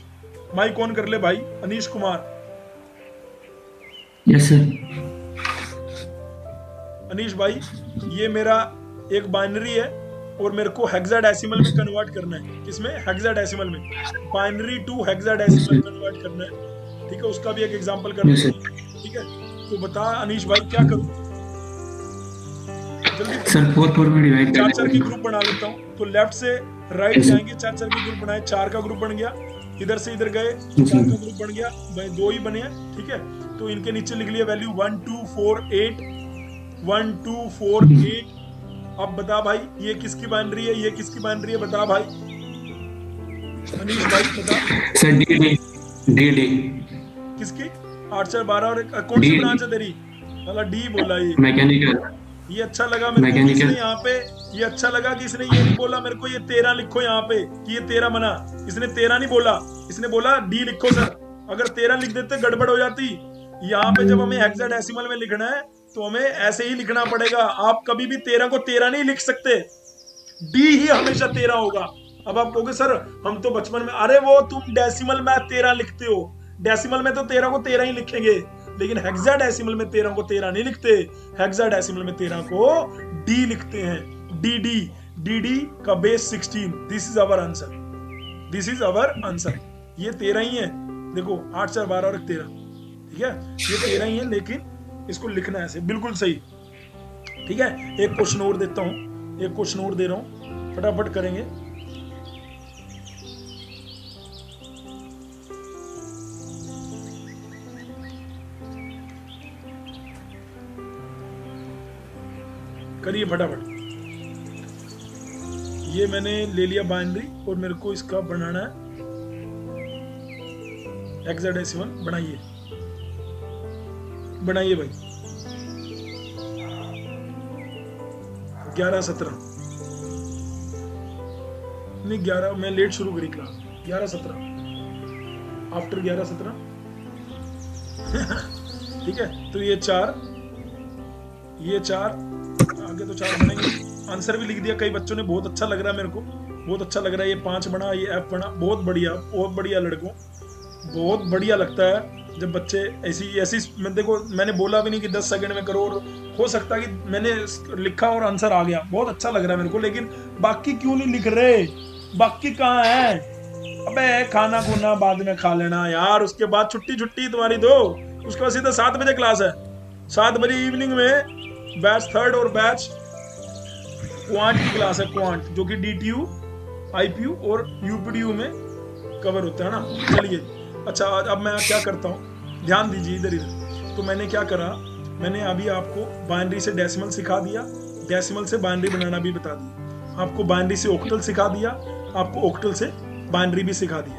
माइक ऑन कर ले भाई, अनीश कुमार। यस सर, अनीश भाई, ये मेरा एक बाइनरी है और मेरे को हेक्साडेसिमल में कन्वर्ट करना है। किसमें? हेक्साडेसिमल में। बाइनरी टू हेक्साडेसिमल कन्वर्ट करना है, ठीक है, उसका भी एक एग्जांपल कर Yes, देते हैं, ठीक है। तो बता अनीश भाई क्या करूं? जल्दी सर 4 में डिवाइड कर 4 की ग्रुप बना लेता हूँ। तो लेफ्ट से राइट Yes, sir. जाएंगे, 4 की ग्रुप बनाए, 4 का ग्रुप बन गया, इधर से इधर गए, 4 का ग्रुप बन गया, 2 ही बने हैं, ठीक है। तो इनके नीचे लिख लिया वैल्यू 1 2 4 8, 1 2 4 8। अब बता भाई ये किसकी बाइनरी है, ये किसकी बाइनरी है, बता भाई अनीश भाई बता। सर डी किसकी? 8 4 12 और कौन सी D. ब्रांच है तेरी? वाला डी बोला ये। मैकेनिकल। ये अच्छा लगा मेरे को, Mechanical. इसने यहाँ पे ये अच्छा लगा कि इसने ये नहीं बोला मेरे को ये 13 लिखो यहाँ पे कि ये 13 बना। इसने 13 नहीं बोला, इसने बोला डी लिखो सर। अगर 13 लिख देते गड़बड़ हो जाती। यहाँ पे जब हमें हेक्साडेसिमल में लिखना है तो हमें ऐसे ही लिखना पड़ेगा। आप कभी भी 13 को 13 नहीं लिख सकते, डी ही हमेशा 13 होगा। अब आप कहोगे सर हम तो बचपन में, अरे वो तुम डेसिमल में 13 लिखते हो, डेसिमल में तो 13 को 13 ही लिखेंगे, लेकिन हेक्साडेसिमल में 13 को 13 नहीं लिखते, हेक्साडेसिमल में 13 को डी लिखते हैं। डी का base 16। This is our answer, this is our answer. ये 13 ही है, देखो 8 4 12 और 13, ठीक है, ये 13 ही है, लेकिन इसको लिखना ऐसे, बिल्कुल सही, ठीक है। एक क्वेश्चन और देता हूं, एक क्वेश्चन और दे रहा हूं, फटाफट करेंगे। करिए फटाफट। ये मैंने ले लिया बाइनरी और मेरे को इसका बनाना है हेक्साडेसिमल। बनाइए बनाइए भाई। 11 17 नहीं 11, मैं लेट शुरू करी क्लास। 11 17 आफ्टर 11 17 ठीक है। तो ये 4 आगे तो 4 बनेंगे। आंसर भी लिख दिया, कई बच्चों ने, बहुत अच्छा लग रहा है मेरे को, बहुत अच्छा लग रहा है। ये 5 बना, ये F बना, बहुत बढ़िया लड़कों, बहुत बढ़िया लगता है जब बच्चे ऐसी मैं देखो, मैंने बोला भी नहीं कि 10 सेकंड में करो, और हो सकता है कि मैंने लिखा और आंसर आ गया, बहुत अच्छा लग रहा है मेरे को। लेकिन बाकी क्यों नहीं लिख रहे? बाकी कहाँ है? अबे खाना खुना बाद में खा लेना यार, उसके बाद छुट्टी तुम्हारी दो, उसके बाद सीधा 7 बजे क्लास है, 7 बजे इवनिंग में बैच 3rd और बैच क्वांट की क्लास है, क्वांट, जो कि DTU, IPU और UPDU में कवर होता है ना। चलिए अच्छा, अब मैं क्या करता हूँ, ध्यान दीजिए इधर। तो मैंने क्या करा, मैंने अभी आपको बाइनरी से डेसिमल सिखा दिया, डेसिमल से बाइनरी बनाना भी बता दिया, आपको बाइनरी से ऑक्टल सिखा दिया, आपको ऑक्टल से बाइनरी भी सिखा दिया,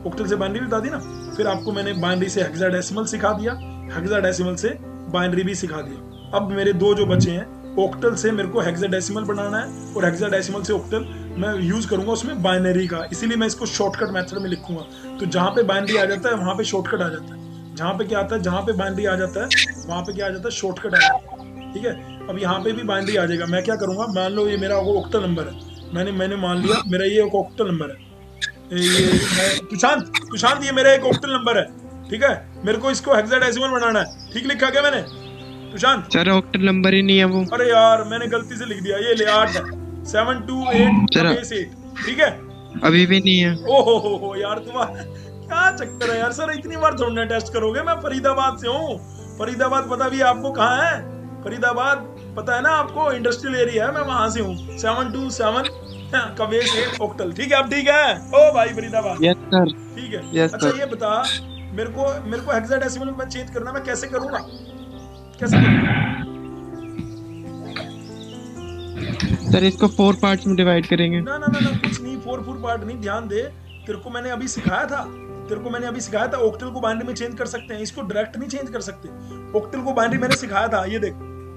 ऑक्टल से बाइनरी भी बता दी ना। फिर आपको मैंने बाइनरी से हेक्साडेसिमल सिखा दिया, हेक्साडेसिमल से बाइनरी भी सिखा दिया। अब मेरे 2 जो बचे हैं, ऑक्टल से मेरे को हेक्साडेसिमल बनाना है और हेक्साडेसिमल से ऑक्टल मैं यूज करूंगा उसमें बाइनरी का, इसीलिए मैं इसको शॉर्टकट मेथड में लिखूंगा। तो जहां पे बाइनरी आ जाता है वहां पे शॉर्टकट आ जाता है, जहां पे क्या आता है, जहां पे बाइनरी आ जाता है वहां पे क्या आ जाता है, शॉर्टकट आ जाता है, ठीक है। अब यहाँ पे भी बाइनरी आ जाएगा। मैं क्या करूंगा, मान लो ये मेरा ऑक्टल नंबर है, मैंने मान लिया मेरा ये एक ऑक्टल नंबर है, ये तुशांत ये मेरा एक ऑक्टल नंबर है, ठीक है। मेरे को इसको हेक्साडेसिमल बनाना है, ठीक लिखा क्या मैंने तुशांत? सर ऑक्टल नंबर ही नहीं है वो। अरे यार मैंने गलती से लिख दिया, ये ले 8 है, 7 2 8 8, ठीक है। अभी भी नहीं है। ओहो यार तुम्हारा क्या चक्कर है यार, सर इतनी बार थोड़ा टेस्ट करोगे। मैं फरीदाबाद से हूँ, फरीदाबाद पता भी आपको कहाँ है? फरीदाबाद पता है ना आपको, इंडस्ट्रियल एरिया है, मैं वहां से हूँ। 7 2 7 कवेस 8 ऑक्टल, ठीक है। अब ठीक है ओ भाई फरीदाबाद, यस सर, ठीक है। यस अच्छा सर। ये बता, मेरे को हेक्साडेसिमल में चेंज करना, मैं कैसे करूंगा, कैसे करूंगा? सर इसको 4 पार्ट्स में डिवाइड करेंगे। ना ना ना ना कुछ नहीं, 4 पार्ट नहीं, ध्यान दे, तेरे को मैंने अभी सिखाया था ऑक्टल को बाइनरी में चेंज कर सकते हैं, इसको डायरेक्ट नहीं चेंज कर सकते। ऑक्टल को बाइनरी मैंने सिखाया था, ये देख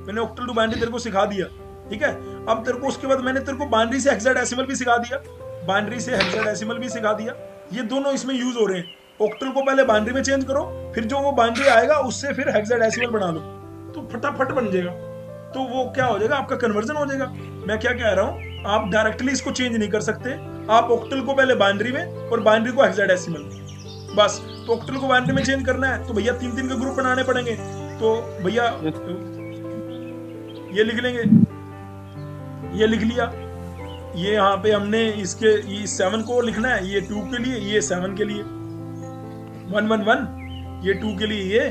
मैंने ऑक्टल टू बाइनरी तेरे को सिखा दिया, ठीक है। अब तेरे को उसके बाद मैंने तेरे को बाइनरी से हेक्साडेसिमल भी सिखा दिया, ये दोनों इसमें यूज हो रहे हैं। ऑक्टल को पहले बाइनरी में चेंज करो, फिर जो वो बाइनरी आएगा उससे फिर हेक्साडेसिमल बना लो, तो फटाफट बन जाएगा। तो वो क्या हो जाएगा, आपका कन्वर्जन हो जाएगा। मैं क्या कह रहा हूँ, आप डायरेक्टली इसको चेंज नहीं कर सकते, आप ऑक्टल को पहले बाइनरी में और बाइनरी को हेक्साडेसिमल में, बस। तो ऑक्टल को बाइनरी में चेंज करना है तो भैया 3-3 के ग्रुप बनाने पड़ेंगे। तो भैया ये लिख लेंगे, ये लिख लिया, ये यहाँ पे हमने इसके ये 7 को लिखना है, ये 2 के लिए, ये 7 के लिए, 111, ये 2 के लिए ये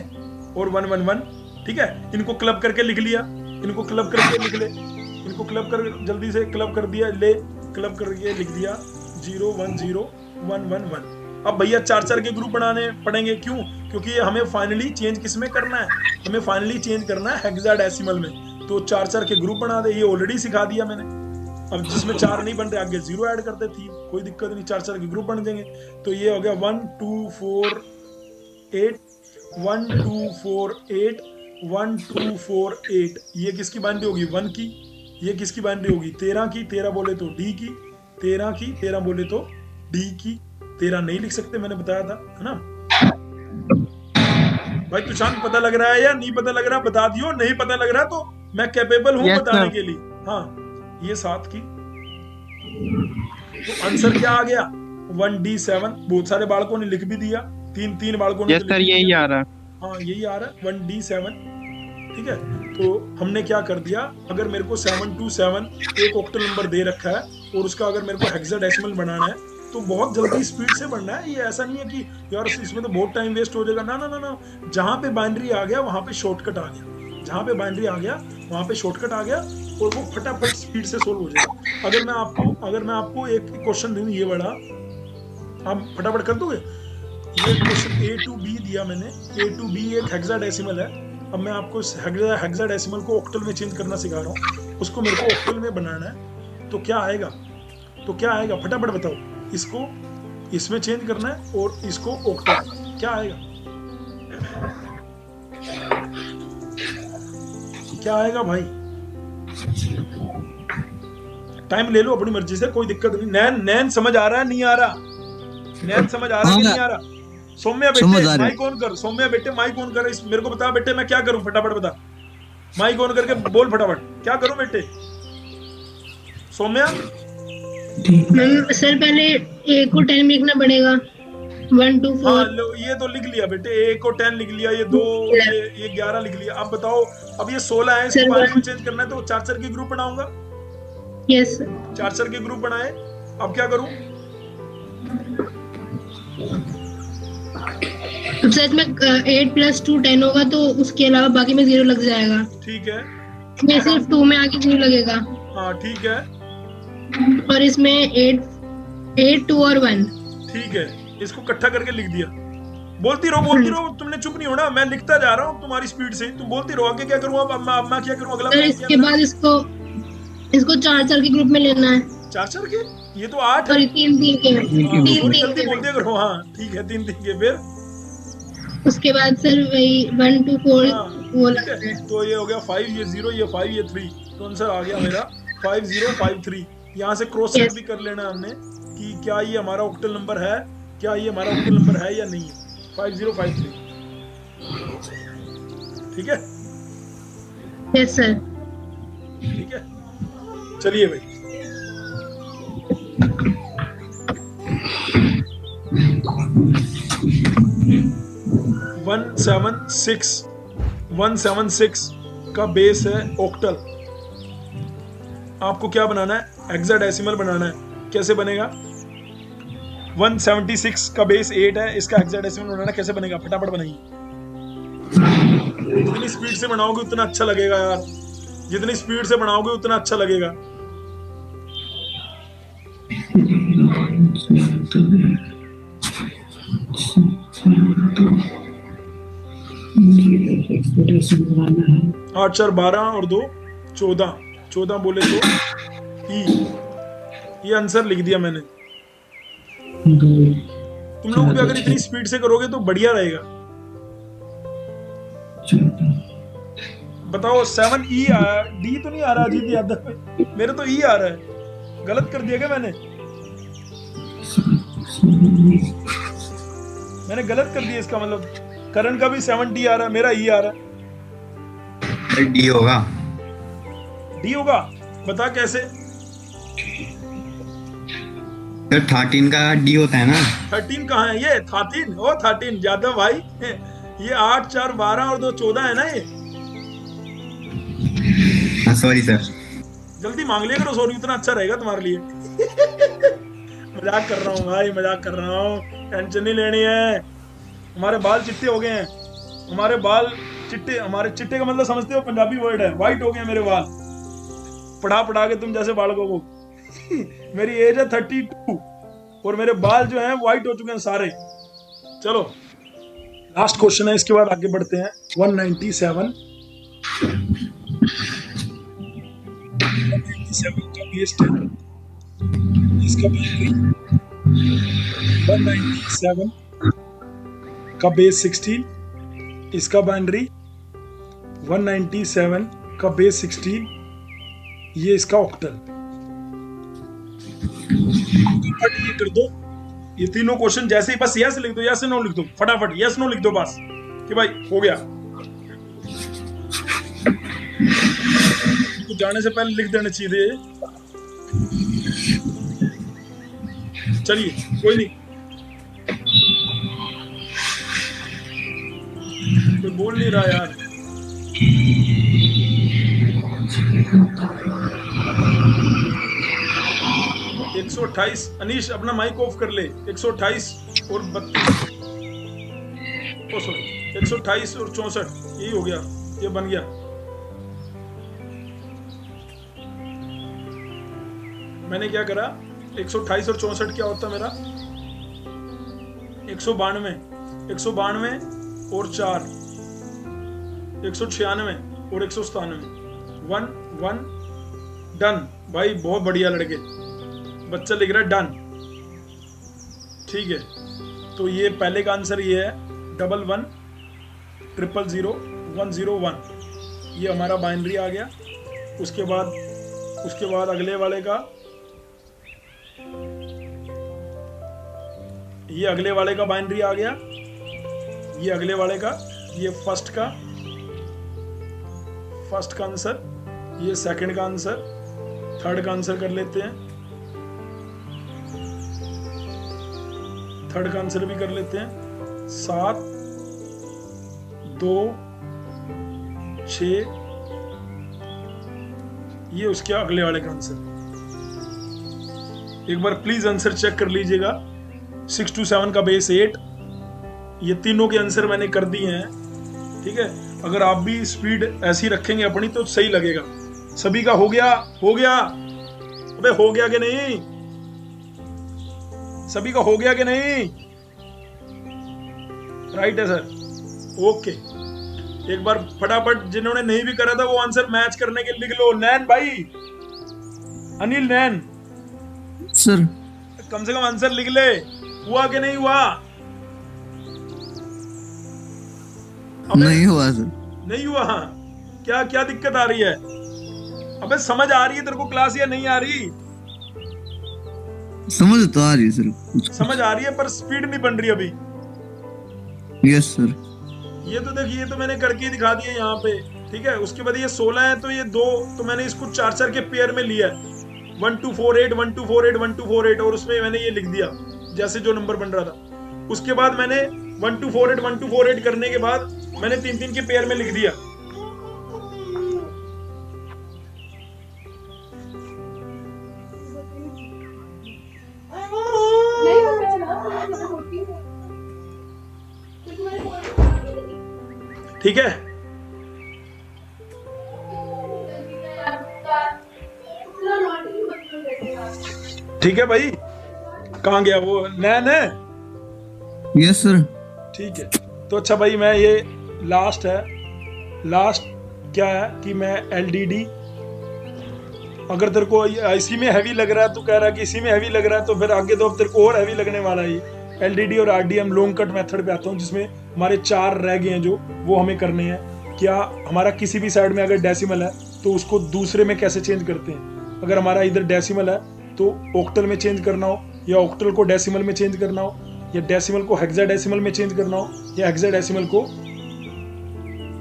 और 111, ठीक है। इनको क्लब करके लिख लिया, इनको क्लब करके लिख ले, इनको क्लब कर, जल्दी से क्लब कर दिया, ले क्लब करके लिख दिया 0 1 0 1 1 1। अब भैया 4-4 के ग्रुप बनाने पड़ेंगे, क्यों? क्योंकि हमें फाइनली चेंज किसमें करना है, हमें फाइनली चेंज करना है हेक्साडेसिमल में। तो 4-4 के ग्रुप बना दे, ये ऑलरेडी सिखा दिया मैंने। अब जिसमें 4 नहीं बन रहे आगे 0 ऐड करते थी, कोई दिक्कत नहीं, 4-4 के ग्रुप बन जाएंगे। तो ये हो गया 1 2 4 8 1 2 4 8 1 2 4 8। ये किसकी बाइनरी होगी, 1 की। ये किसकी बाइनरी होगी, 13 की, 13 बोले तो D की, 13 की, 13 बोले तो D की। 13 नहीं लिख सकते, मैंने बताया था, है ना भाई। तुषार पता लग रहा है या नहीं पता लग रहा, बता दियो। नहीं पता लग रहा तो मैं कैपेबल हूँ बताने के लिए। हाँ, ये 7 की। तो आंसर क्या आ गया, 1D7। बहुत सारे बालकों ने लिख भी दिया, 3 बालकों ने। यस सर, यही आ रहा है। हाँ, यही आ रहा है 1D7, ठीक है। तो हमने क्या कर दिया, अगर मेरे को 727 एक ऑक्टल नंबर दे रखा है और उसका अगर मेरे को हेक्साडेसिमल बनाना है तो बहुत जल्दी स्पीड से बनना है। ये ऐसा नहीं है कि यार इसमें तो बहुत टाइम वेस्ट हो जाएगा, ना ना ना ना। जहाँ पे बाइनरी आ गया वहां पे शॉर्टकट आ गया, जहाँ पे बाइनरी आ गया वहां पे शॉर्टकट आ गया और वो फटाफट स्पीड से सोल्व हो जाएगा। अगर मैं आपको एक क्वेश्चन दूं, ये बड़ा आप फटाफट कर दोगे। ये क्वेश्चन A to B दिया मैंने, A to B एक हेक्साडेसिमल है। अब मैं आपको हेक्साडेसिमल को ऑक्टल में चेंज करना सिखा रहा हूँ, उसको मेरे को ऑक्टल में बनाना है। तो क्या आएगा, फटाफट बताओ। इसको इसमें चेंज करना है और इसको ऑक्टल, क्या आएगा, क्या आएगा भाई? टाइम ले लो अपनी मर्जी से, कोई दिक्कत नहीं। नैन समझ आ रहा है, नहीं आ रहा? नैन समझ आ रहा है, नहीं आ रहा? सौम्या बेटे माइक ऑन कर, सौम्या बेटे माइक ऑन कर। मेरे को बता बेटे, मैं क्या करूं, फटाफट बता। माइक ऑन करके बोल फटाफट, क्या करूं बेटे? सौम्या सर पहले A को 10 लिखना पड़ेगा, 1 2 4। हाँ लो, ये तो लिख लिया बेटे, A को 10 लिख लिया, ये 2 ये 11 लिख लिया। अब बताओ, अब ये 16 है, इसको बारे में चेंज करना है तो 4-4 के ग्रुप बनाऊंगा। यस, 4-4 के ग्रुप बनाए। अब क्या करूं? सर में 8 + 2 10 होगा, तो उसके अलावा बाकी में 0 लग जाएगा। ठीक है, इसमें सिर्फ 2 में आगे 0 लगेगा। हाँ ठीक है, और इसमें 8 2 और 1। ठीक है, इसको इकट्ठा करके लिख दिया। बोलती रहो, तुमने चुप नहीं होना, मैं लिखता जा रहा हूँ तुम्हारी स्पीड से, तुम बोलती रहो। आगे क्या करूँ, अब मैं क्या करूँ अगला? सर इसके बाद इसको 4-4 के ग्रुप में लेना है। 4-4 के, ये तो 8 है। 3-3 के, 3-3 के। बोल दिया करो। हाँ ठीक है, 3-3 के। फिर उसके बाद सर वही 1 2 4 वो ठीक है। तो ये हो गया 5, ये 0, ये 5, ये 3। तो आंसर आ गया मेरा 5 0 5 3। यहाँ से क्रॉस चेक भी कर लेना हमने कि क्या ये हमारा ऑक्टल नंबर है, क्या ये हमारा ऑक्टल नंबर है या नहीं है। 5 0 5 3, ठीक है। यस सर, ठीक है, चलिए भाई। वन सेवन सिक्स का बेस है ऑक्टल। आपको क्या बनाना है, हेक्साडेसिमल बनाना है। कैसे बनेगा? 176 का बेस 8 है, इसका हेक्साडेसिमल बनाना कैसे बनेगा? फटाफट बनाइए। जितनी स्पीड से बनाओगे उतना अच्छा लगेगा यार, जितनी स्पीड से बनाओगे उतना अच्छा लगेगा। आठ 4 12 और 2 14 बोले तो ई, ये आंसर लिख दिया मैंने। तुम लोग भी अगर इतनी स्पीड से करोगे तो बढ़िया रहेगा। बताओ 7E आया, डी तो नहीं आ रहा अजीत यादव में, मेरे तो ई आ रहा है। गलत कर दिया क्या मैंने गलत कर दिया, इसका मतलब करण का भी 7D आ रहा है, मेरा ई आ रहा है। डी होगा। डी होगा, बता कैसे? 13 का डी होता है ना। 13 कहाँ है? ये 13, ओ 13 यादव भाई, ये 8 4 12 और 2 14 है ना ये। Sorry sir. जल्दी मांग लिया करो सॉरी, उतना अच्छा रहेगा तुम्हारे लिए। मजाक कर रहा हूँ भाई, मजाक कर रहा हूँ, टेंशन नहीं लेनी है। हमारे बाल चिट्टे हो गए हैं, हमारे बाल चिट्टे, हमारे चिट्टे का मतलब समझते हो, पंजाबी वर्ड है, व्हाइट हो गए मेरे बाल, पढ़ा पढ़ा के तुम जैसे बालकों को। मेरी एज है 32 और मेरे बाल जो हैं व्हाइट हो चुके हैं सारे। चलो लास्ट क्वेश्चन है, इसके बाद आगे बढ़ते हैं। 197 का बेस 10, इसका 197 का बेस 16, इसका बाइनरी 197 का बेस 16, ये इसका ऑक्टल। ये कर दो, ये तीनों क्वेश्चन जैसे ही बस यस लिख दो, यस नो लिख दो, फटाफट यस नो लिख दो बस कि भाई हो गया। तो जाने से पहले लिख देना चाहिए। चलिए कोई नहीं, कोई बोल नहीं रहा यार। एक 128, अनीश अपना माइक ऑफ कर ले। 128 और 32, ओ सॉरी 128 और 64, यही हो गया, ये बन गया। मैंने क्या करा, 128 और 64 क्या होता मेरा? 192, 192 और 4, 196 और 197, 1 1 डन। भाई बहुत बढ़िया लड़के, बच्चा लिख रहा है डन, ठीक है। तो ये पहले का आंसर ये है 11 000 101, ये हमारा बाइनरी आ गया। उसके बाद अगले वाले का, ये अगले वाले का बाइनरी आ गया, ये अगले वाले का, ये फर्स्ट का आंसर, ये सेकंड का आंसर, थर्ड का आंसर कर लेते हैं, थर्ड का आंसर भी कर लेते हैं। 7 2 6, ये उसके अगले वाले का आंसर। एक बार प्लीज आंसर चेक कर लीजिएगा। 6 to 7 का बेस 8, ये तीनों के आंसर मैंने कर दिए हैं, ठीक है। अगर आप भी स्पीड ऐसी रखेंगे अपनी तो सही लगेगा। सभी का हो गया? अबे हो गया कि नहीं? सभी का हो गया कि नहीं? राइट है सर, ओके। एक बार फटाफट जिन्होंने नहीं भी करा था वो आंसर मैच करने के लिख लो। नैन भाई, अनिल नैन सर, कम से कम आंसर लिख ले, हुआ कि नहीं हुआ? नहीं हुआ सर। नहीं हुआ? क्या क्या दिक्कत आ रही है? अबे समझ आ रही है तेरे को क्लास या नहीं आ रही? समझ तो आ रही है सर, कुछ समझ आ रही है पर स्पीड नहीं बन रही अभी। Yes sir. ये तो देखिए, ये तो मैंने करके दिखा दिया यहाँ पे, ठीक है। उसके बाद ये 16 है तो ये 2, तो मैंने इसको 4 के पेयर में लिया है, 1 2 4 8 1 2 4 8 1 2 4 8, और उसमें मैंने ये लिख दिया जैसे जो नंबर बन रहा था। उसके बाद मैंने 1 2 4 8 1 2 4 8 करने के बाद मैंने 3 के पेयर में लिख दिया। ठीक है, ठीक है भाई। कहाँ गया वो? नैन है? Yes sir. ठीक है, तो अच्छा भाई, मैं ये लास्ट है, लास्ट क्या है कि मैं LDD अगर तेरे को इसी में हैवी लग रहा है, तू कह रहा है कि इसी में हैवी लग रहा है, तो फिर आगे तो अब तेरे को और हैवी लगने वाला है। एलडीडी और आरडीएम लॉन्ग कट मेथड पे आता हूँ, जिसमें हमारे 4 रह गए हैं जो वो हमें करने हैं। क्या हमारा किसी भी साइड में अगर डेसिमल है तो उसको दूसरे में कैसे चेंज करते हैं। अगर हमारा इधर डेसिमल है तो ऑक्टल में चेंज करना हो, या ऑक्टल को डेसिमल में चेंज करना हो, या डेसिमल को हेक्साडेसिमल में चेंज करना हो, या हेक्साडेसिमल को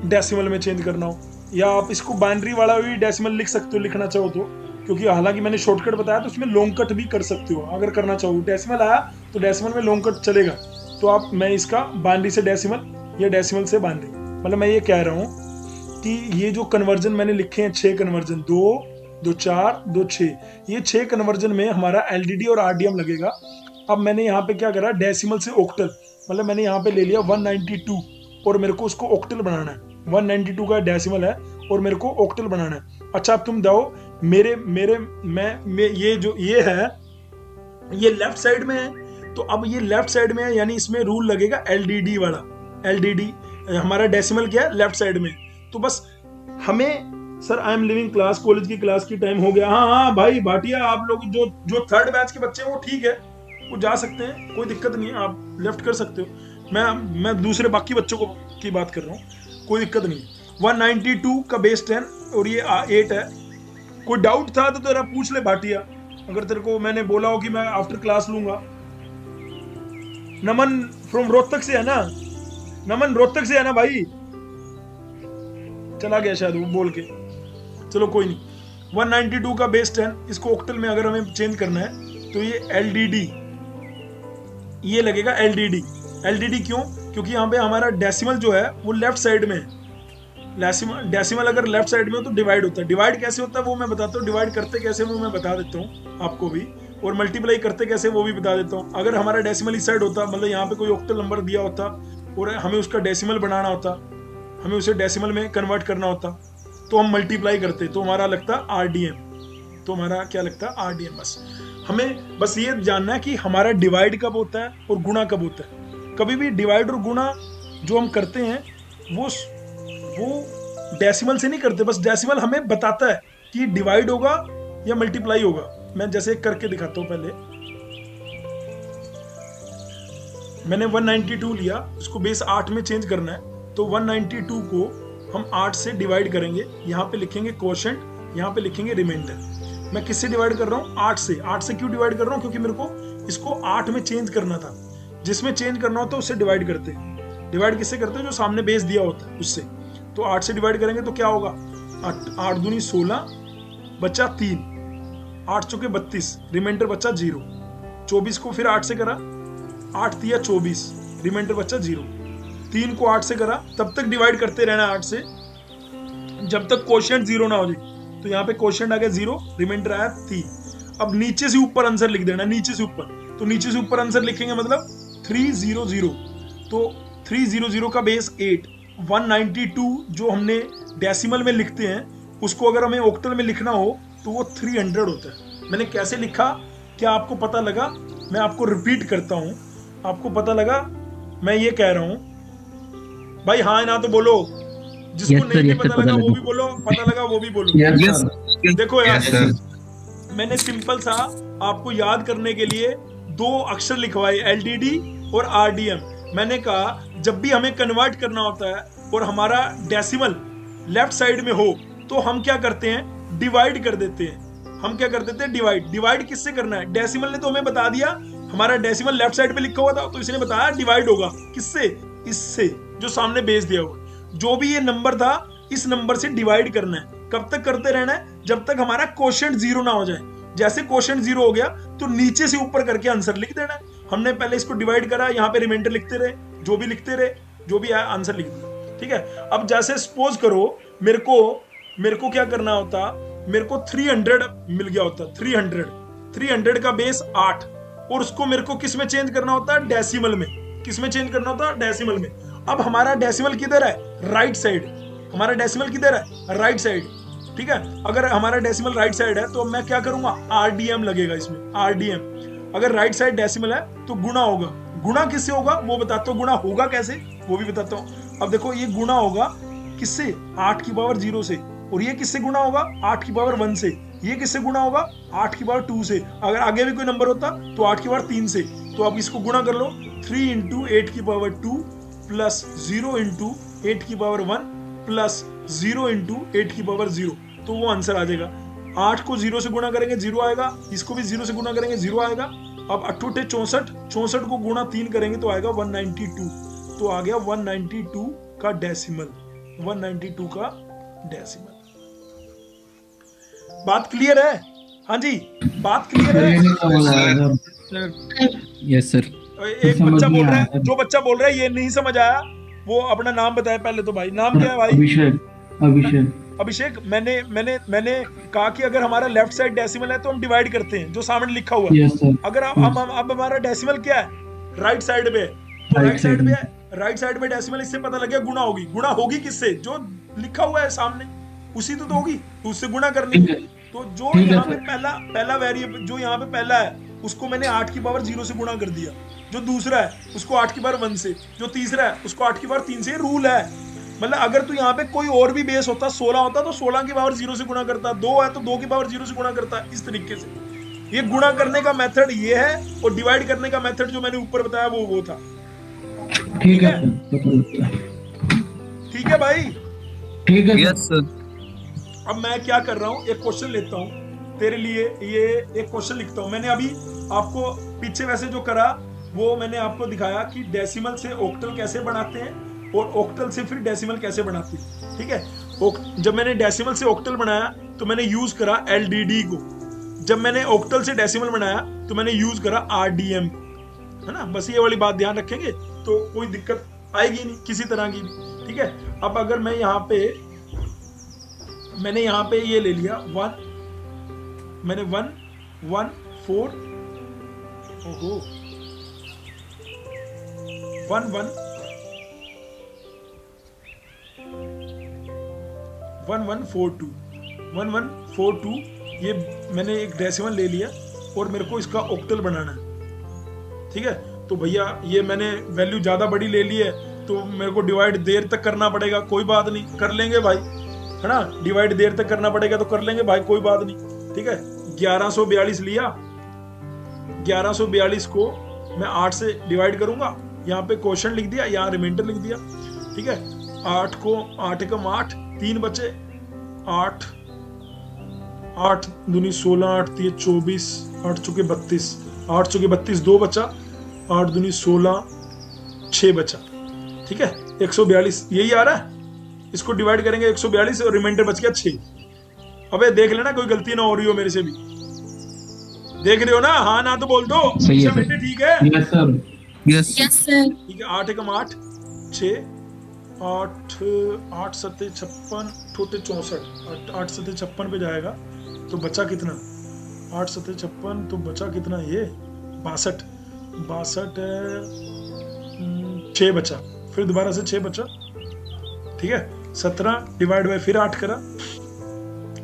डेसिमल में चेंज करना हो, या आप इसको बाइनरी वाला भी डेसिमल लिख सकते हो लिखना चाहो तो, क्योंकि हालांकि मैंने शॉर्टकट बताया तो उसमें लॉन्ग कट भी कर सकते हो अगर करना चाहो। डेसिमल आया तो डेसिमल में लॉन्ग कट चलेगा, तो आप मैं इसका बाइनरी से डेसिमल या डेसिमल से बाइनरी, मतलब मैं ये कह रहा हूँ कि ये जो कन्वर्जन मैंने लिखे हैं 6 कन्वर्जन, 2 4 2 6, ये 6 कन्वर्जन में हमारा एलडीडी और आरडीएम लगेगा। अब मैंने यहाँ पे क्या करा, डेसिमल से ऑक्टल, मतलब मैंने यहाँ पे ले लिया 192 और मेरे को उसको ऑक्टल बनाना है। 192 का डेसिमल है और मेरे को ऑक्टल बनाना है। अच्छा अब तुम दो मैं ये जो ये है ये लेफ्ट साइड में है, तो अब ये लेफ्ट साइड में है, यानी इसमें रूल लगेगा एलडीडी वाला। एलडीडी हमारा डेसिमल क्या है, लेफ्ट साइड में। तो बस हमें sir I am living class, college की क्लास की टाइम हो गया। हाँ भाई भाटिया, आप लोग जो 3rd बैच के बच्चे हैं वो ठीक है, वो जा सकते हैं, कोई दिक्कत नहीं है, आप लेफ्ट कर सकते हो। मैं दूसरे बाकी बच्चों को की बात कर रहा हूँ, कोई दिक्कत नहीं। 192 का बेस 10 और ये 8 है। कोई डाउट था तो तेरा पूछ ले भाटिया, अगर तेरे को मैंने बोला हो कि मैं आफ्टर क्लास लूंगा। नमन फ्रॉम रोहतक से है ना, नमन रोहतक से है ना भाई, चला गया शायद वो बोल के, चलो कोई नहीं। 192 का बेस 10, इसको ऑक्टल में अगर हमें चेंज करना है तो ये एलडीडी, ये लगेगा एलडीडी। एलडीडी क्यों? क्योंकि यहाँ पे हमारा डेसिमल जो है वो लेफ्ट साइड में है। डेसिमल अगर लेफ्ट साइड में हो तो डिवाइड होता है। डिवाइड कैसे होता है वो मैं बताता हूँ, डिवाइड करते कैसे वो मैं बता देता हूँ आपको भी, और मल्टीप्लाई करते कैसे वो भी बता देता हूँ। अगर हमारा डेसिमल इस साइड होता, मतलब यहाँ पे कोई ऑक्टल नंबर दिया होता और हमें उसका डेसिमल बनाना होता, हमें उसे डेसिमल में कन्वर्ट करना होता, तो हम मल्टीप्लाई करते, तो हमारा लगता आरडीएम। तो हमारा क्या लगता है, आरडीएम। बस हमें बस ये जानना है कि हमारा डिवाइड कब होता है और गुणा कब होता है। कभी भी डिवाइड और गुणा जो हम करते हैं वो डेसिमल से नहीं करते, बस डेसिमल हमें बताता है कि डिवाइड होगा या मल्टीप्लाई होगा। मैं जैसे करके दिखाता हूं। पहले मैंने 192 लिया, उसको बेस 8 में चेंज करना है, तो 192 को हम 8 से डिवाइड करेंगे। यहाँ पे लिखेंगे क्वोशंट, यहाँ पे लिखेंगे रिमाइंडर। मैं किससे डिवाइड कर रहा हूँ, 8 से। 8 से क्यों डिवाइड कर रहा हूँ, क्योंकि मेरे को इसको 8 में चेंज करना था। जिसमें चेंज करना होता है उससे डिवाइड करते हैं। डिवाइड किससे करते हैं, जो सामने बेस दिया होता है उससे। तो 8 से डिवाइड करेंगे तो क्या होगा, 8 दूनी 16 बचा 3, 8 चौके 32, रिमाइंडर बचा 0। 24 को फिर 8 से करा, 8 दिया 24, रिमाइंडर बचा 0। 3 को 8 से करा, तब तक डिवाइड करते रहना 8 से जब तक क्वोशिएंट 0 ना हो जाए। तो यहाँ पे क्वोशिएंट आ गया 0, रिमाइंडर आया 3। अब नीचे से ऊपर आंसर लिख देना, नीचे से ऊपर। तो नीचे से ऊपर आंसर लिखेंगे मतलब 300। तो 300 का बेस 8। 192 जो हमने डेसिमल में लिखते हैं उसको अगर हमें ऑक्टल में लिखना हो तो वो 300 होता है। मैंने कैसे लिखा, क्या आपको पता लगा? मैं आपको रिपीट करता हूं, आपको पता लगा? मैं ये कह रहा हूं भाई, हाँ ना तो बोलो, जिसको नहीं भी पता लगा वो भी बोलो, पता लगा वो भी बोलो। देखो यार, मैंने सिंपल सा आपको याद करने के लिए 2 अक्षर लिखवाए, एलडीडी और आरडीएम। मैंने कहा जब भी हमें कन्वर्ट करना होता है और हमारा डेसिमल लेफ्ट साइड में हो तो हम क्या करते हैं, डिवाइड कर देते हैं। हम क्या कर देते हैं, डिवाइड। डिवाइड किससे करना है, डेसिमल ने तो हमें बता दिया, हमारा डेसिमल लेफ्ट साइड पे लिखा हुआ था तो इसने बताया डिवाइड होगा किससे, इससे जो सामने बेस दिया हुआ। जो भी ये नंबर था इस नंबर से डिवाइड करना है। कब तक करते रहना है, जब तक हमारा क्वोशिएंट 0 ना हो जाए। जैसे क्वोशिएंट 0 हो गया तो नीचे से ऊपर करके आंसर लिख देना है। हमने पहले इसको डिवाइड करा, यहाँ पे रिमाइंडर लिखते रहे, जो भी लिखते रहे, जो भी आया आंसर लिख दिया। ठीक है। अब जैसे सपोज करो मेरे को क्या करना होता, मेरे को 300 मिल गया होता, 300 का बेस 8, और उसको मेरे को किस में चेंज करना होता है, डेसिमल में। किस में चेंज करना होता है, डेसिमल में। अब हमारा डेसिमल किधर है, राइट साइड। हमारा डेसिमल किधर है, राइट साइड। ठीक है। अगर हमारा डेसिमल राइट साइड है तो मैं क्या करूंगा, आरडीएम लगेगा इसमें, आरडीएम। अगर राइट साइड डेसिमल है तो गुणा होगा। गुणा किससे होगा वो बताता हूँ, गुणा होगा कैसे वो भी बताता हूँ। अब देखो ये गुणा होगा किससे, 8 की पावर 0 से, और ये किससे गुणा होगा, 8 की पावर 1 से। ये किससे गुणा होगा? 8 की पावर 2 से। अगर आगे भी कोई नंबर होता तो 8 की पावर 3 से। तो आप इसको गुणा कर लो, 3 इंटू 8 की पावर 2 प्लस 0 इंटू 8 की पावर 1 प्लस 0 इंटू 8 की पावर 0। तो वो आंसर आ जाएगा। 8 को 0 से गुणा करेंगे 0 आएगा, इसको भी 0 से गुणा करेंगे 0 आएगा। अब 8 8 64, 64 को गुणा 3 करेंगे तो आएगा 192। तो आ गया 192 का डेसिमल, 192 का डेसिमल। बात क्लियर है? हाँ जी, बात क्लियर है? Yes sir. एक बच्चा बोल रहा है, जो बच्चा बोल रहा है ये नहीं समझ आया, वो अपना नाम बताए पहले तो भाई। नाम क्या है भाई? अभिषेक। मैंने कहा कि अगर हमारा लेफ्ट साइड डेसिमल है तो हम डिवाइड करते हैं, जो सामने लिखा हुआ है। अगर अब हमारा डेसिमल क्या है? राइट साइड पे, तो राइट साइड पे डेसिमल, इससे पता लग गया गुणा होगी। गुणा होगी किससे? जो लिखा हुआ है सामने, उसी तो होगी, तो उससे गुणा करनी है। तो जो यहाँ पे पहला वेरिएबल, जो यहाँ पे पहला है, उसको मैंने 8 की पावर 0 से गुणा कर दिया। जो दूसरा है उसको 8 की पावर 1 से, जो तीसरा है उसको 8 की पावर 3 से। रूल है, मतलब अगर तू यहाँ पे कोई और भी बेस होता, 16 होता, तो 16 की पावर 0 से गुणा करता, 2 है तो 2 की पावर 0 से गुणा करता। इस तरीके से ये गुणा करने का मेथड ये है, और डिवाइड करने का मेथड जो मैंने ऊपर बताया वो था। ठीक है? ठीक है भाई? ठीक है। Yes sir. अब मैं क्या कर रहा हूँ, एक क्वेश्चन लेता हूँ तेरे लिए। ये एक क्वेश्चन लिखता हूँ। मैंने अभी आपको पीछे वैसे जो करा वो मैंने आपको दिखाया कि डेसिमल से ऑक्टल कैसे बनाते हैं और ऑक्टल से फिर डेसिमल कैसे बनाते हैं। ठीक है? जब मैंने डेसिमल से ऑक्टल बनाया तो मैंने यूज करा LDD को। जब मैंने ऑक्टल से डेसिमल बनाया तो मैंने यूज करा RDM, है ना? बस ये वाली बात ध्यान रखेंगे तो कोई दिक्कत आएगी नहीं किसी तरह की भी। ठीक है? अब अगर मैं मैंने यहाँ पे ये ले लिया 1, मैंने 1 1 4, ओहो 1 1 1 1 4 2 1 1 4 2, ये मैंने एक डेसिमल ले लिया और मेरे को इसका ऑक्टल बनाना है। ठीक है? तो भैया ये मैंने वैल्यू ज्यादा बड़ी ले ली है तो मेरे को डिवाइड देर तक करना पड़ेगा। कोई बात नहीं, कर लेंगे भाई, है ना? डिवाइड देर तक करना पड़ेगा तो कर लेंगे भाई, कोई बात नहीं। ठीक है? 1142 लिया, 1142 को मैं 8 से डिवाइड करूंगा। यहाँ पे क्वेश्चन लिख दिया, यहाँ रिमाइंडर लिख दिया। ठीक है? 8 को 8 एकम 8, 3 बचे, 8 8 दूनी 16, 8 3 24, 8 चौके 32, 8 चौके 32, 2 बचा, 8 दूनी 16, 6 बचा। ठीक है? 142 यही आ रहा है। इसको डिवाइड करेंगे 142 और रिमाइंडर बच गया 6। अबे देख लेना कोई गलती ना हो रही हो मेरे से भी। देख रहे हो ना? हाँ ना तो बोल दो। सही है बेटे ठीक है? Yes sir. Yes sir. ठीक है? 8 एकम 8 6, 8 8 7 56, छोटे 64, 8 7 56 पे जाएगा तो बचा कितना? 8 7 56 तो बचा कितना? ये 62 है, 6 बचा, फिर दोबारा से 6 बचा। ठीक है? 17 डिवाइड बाय फिर 8 करा,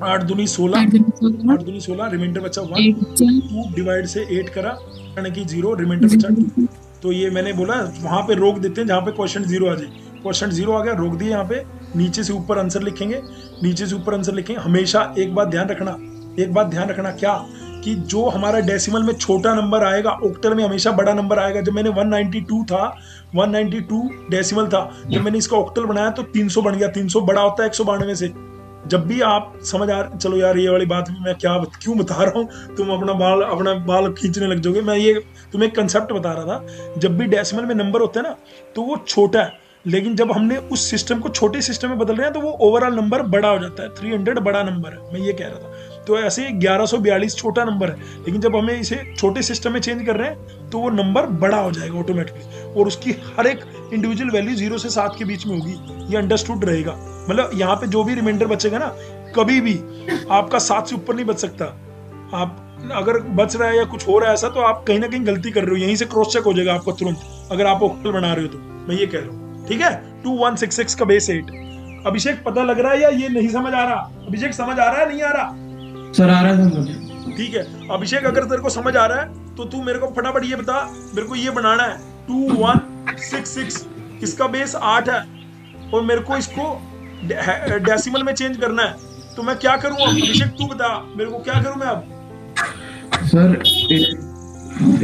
8 दूनी 16, 8 दूनी 16, रिमाइंडर बचा 1, 2 डिवाइड से 8 करा, यानी कि 0, रिमाइंडर बचा 2। तो ये मैंने बोला वहां पे रोक देते हैं जहां पे क्वेश्चन 0 आ जाए। क्वेश्चन 0 आ गया, रोक दिए। यहाँ पे नीचे से ऊपर आंसर लिखेंगे, नीचे से ऊपर आंसर लिखेंगे। हमेशा एक बात ध्यान रखना, क्या कि जो हमारा डेसिमल में छोटा नंबर आएगा ऑक्टल में हमेशा बड़ा नंबर आएगा। जब मैंने 192 था, 192 डेसिमल था, जब मैंने इसका ऑक्टल बनाया तो 300 बन गया। 300 बड़ा होता है 192 से। जब भी आप चलो यार ये वाली बात भी मैं क्यों बता रहा हूँ, तुम अपना बाल खींचने लग जाओगे। मैं ये तुम्हें कंसेप्ट बता रहा था। जब भी डेसिमल में नंबर होता है ना तो वो छोटा है, लेकिन जब हमने उस सिस्टम को छोटे सिस्टम में बदल रहे हैं तो वो ओवरऑल नंबर बड़ा हो जाता है। 300 बड़ा नंबर है, मैं ये कह रहा था। तो ऐसे 1142 छोटा नंबर है, लेकिन जब हमें इसे छोटे सिस्टम में चेंज कर रहे हैं तो वो नंबर बड़ा हो जाएगा ऑटोमेटिकली, और उसकी हर एक इंडिविजुअल वैल्यू 0 से 7 के बीच में होगी। ये अंडरस्टूड रहेगा। मतलब यहाँ पे जो भी रिमाइंडर बचेगा ना, कभी भी आपका 7 से ऊपर नहीं बच सकता। आप अगर बच रहा है या कुछ हो रहा है ऐसा, तो आप कहीं ना कहीं गलती कर रहे हो। यहीं से क्रॉस चेक हो जाएगा आपको तुरंत, अगर आप ऑक्टल बना रहे हो तो। मैं ये कह रहा हूँ, ठीक है? 2166 का बेस 8। अभिषेक पता लग रहा है या ये नहीं समझ आ रहा? अभिषेक समझ आ रहा है, नहीं आ रहा? सर आ रहा है। ठीक है अभिषेक, अगर तेरे को समझ आ रहा है तो तू मेरे को फटाफट ये बता, मेरे को ये बनाना है 2166, इसका बेस 8 है और मेरे को इसको डेसिमल में चेंज करना है। तो मैं क्या करूं अब? अभिषेक तू बता मेरे को, क्या करूं मैं अब? सर